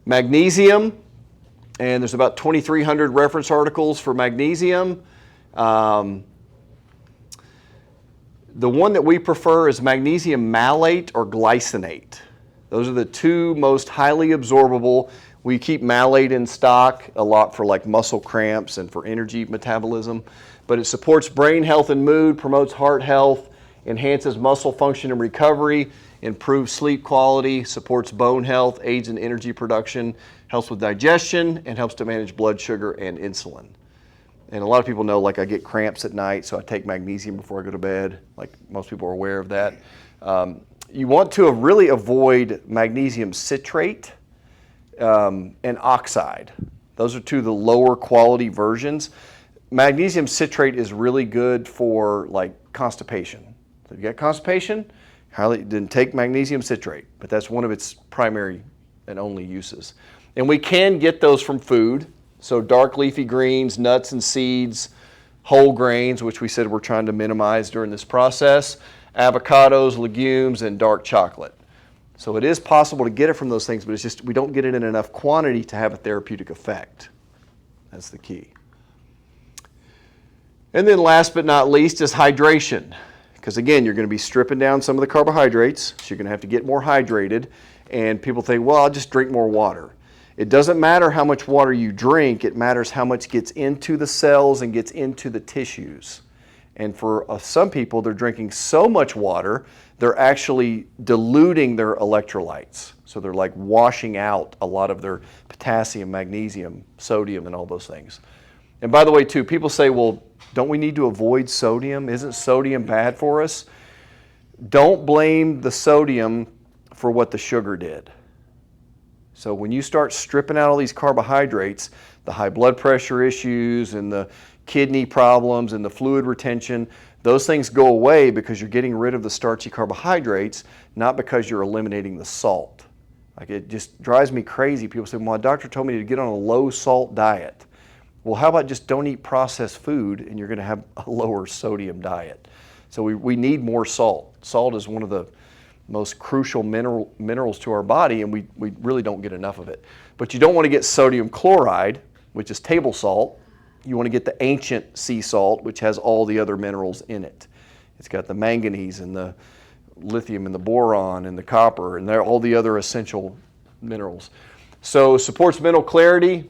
Magnesium, and there's about 2,300 reference articles for magnesium. The one that we prefer is magnesium malate or glycinate. Those are the two most highly absorbable. We keep malate in stock a lot for like muscle cramps and for energy metabolism. But it supports brain health and mood, promotes heart health, enhances muscle function and recovery, improves sleep quality, supports bone health, aids in energy production, helps with digestion, and helps to manage blood sugar and insulin. And a lot of people know, like, I get cramps at night, so I take magnesium before I go to bed. Like, most people are aware of that. You want to really avoid magnesium citrate and oxide. Those are two of the lower quality versions. Magnesium citrate is really good for, like, constipation. So if you got constipation, then take magnesium citrate. But that's one of its primary and only uses. And we can get those from food. So dark leafy greens, nuts and seeds, whole grains, which we said we're trying to minimize during this process, avocados, legumes, and dark chocolate. So it is possible to get it from those things, but it's just we don't get it in enough quantity to have a therapeutic effect. That's the key. And then last but not least is hydration. Because again, you're going to be stripping down some of the carbohydrates, so you're going to have to get more hydrated. And people think, well, I'll just drink more water. It doesn't matter how much water you drink, it matters how much gets into the cells and gets into the tissues. And for some people, they're drinking so much water, they're actually diluting their electrolytes. So they're like washing out a lot of their potassium, magnesium, sodium, and all those things. And by the way, too, people say, well, don't we need to avoid sodium? Isn't sodium bad for us? Don't blame the sodium for what the sugar did. So when you start stripping out all these carbohydrates, the high blood pressure issues and the kidney problems and the fluid retention, those things go away because you're getting rid of the starchy carbohydrates, not because you're eliminating the salt. Like, it just drives me crazy. People say, well, my doctor told me to get on a low salt diet. Well, how about just don't eat processed food and you're going to have a lower sodium diet? So we need more salt. Salt is one of the most crucial minerals to our body, and we really don't get enough of it. But you don't want to get sodium chloride, which is table salt. You want to get the ancient sea salt, which has all the other minerals in it. It's got the manganese and the lithium and the boron and the copper and all the other essential minerals. So supports mental clarity.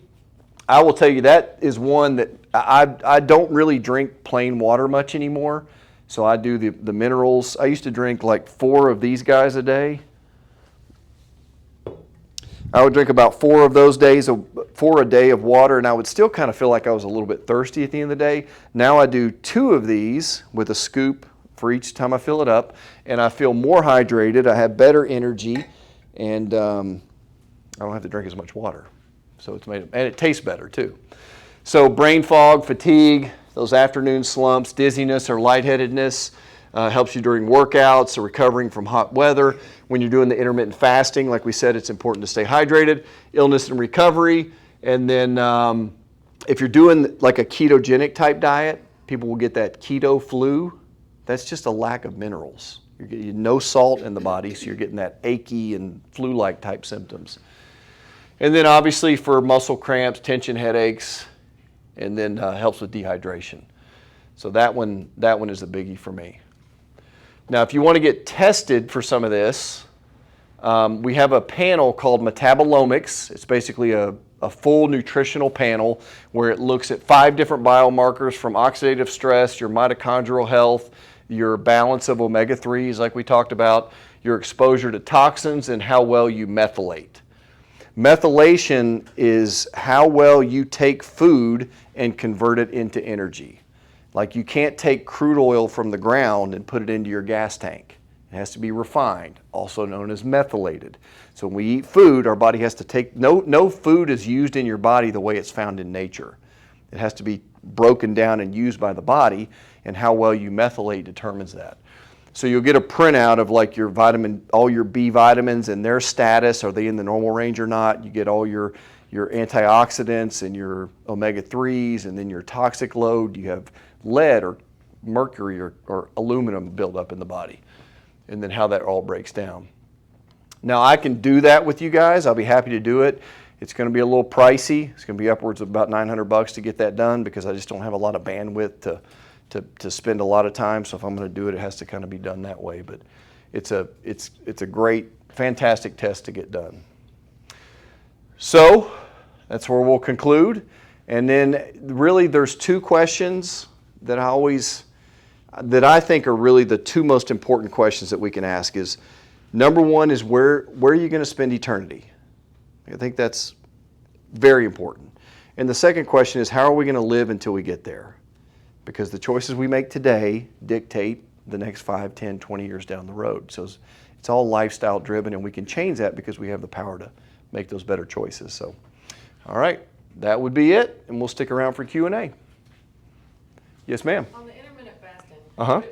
I will tell you that is one that I don't really drink plain water much anymore. So I do the minerals. I used to drink like 4 of these guys a day. I would drink about 4 of those days, 4 a day of water, and I would still kind of feel like I was a little bit thirsty at the end of the day. Now I do 2 of these with a scoop for each time I fill it up, and I feel more hydrated. I have better energy, and I don't have to drink as much water. So it's made, and it tastes better too. So brain fog, fatigue, those afternoon slumps, dizziness or lightheadedness, helps you during workouts or recovering from hot weather. When you're doing the intermittent fasting, like we said, it's important to stay hydrated. Illness and recovery. And then if you're doing like a ketogenic type diet, people will get that keto flu. That's just a lack of minerals. You're getting no salt in the body, so you're getting that achy and flu-like type symptoms. And then obviously for muscle cramps, tension, headaches, and then helps with dehydration. So that one is a biggie for me. Now, if you want to get tested for some of this, we have a panel called Metabolomics. It's basically a full nutritional panel where it looks at 5 different biomarkers from oxidative stress, your mitochondrial health, your balance of omega-3s like we talked about, your exposure to toxins, and how well you methylate. Methylation is how well you take food and convert it into energy. Like, you can't take crude oil from the ground and put it into your gas tank. It has to be refined, also known as methylated. So when we eat food, our body has to take, no food is used in your body the way it's found in nature. It has to be broken down and used by the body, and how well you methylate determines that. So you'll get a printout of like your all your B vitamins and their status. Are they in the normal range or not? You get all your antioxidants and your omega-3s, and then your toxic load. You have lead or mercury or aluminum buildup in the body, and then how that all breaks down. Now, I can do that with you guys. I'll be happy to do it. It's going to be a little pricey. It's going to be upwards of about $900 to get that done, because I just don't have a lot of bandwidth to spend a lot of time. So if I'm going to do it, it has to kind of be done that way. But it's a great, fantastic test to get done. So that's where we'll conclude. And then really there's 2 questions that I think are really the 2 most important questions that we can ask. Is number 1 is where are you going to spend eternity? I think that's very important. And the second question is, how are we going to live until we get there? Because the choices we make today dictate the next 5, 10, 20 years down the road. So it's all lifestyle driven, and we can change that because we have the power to make those better choices. So, all right, that would be it, and we'll stick around for Q&A. Yes, ma'am. On the intermittent fasting, Uh-huh. would it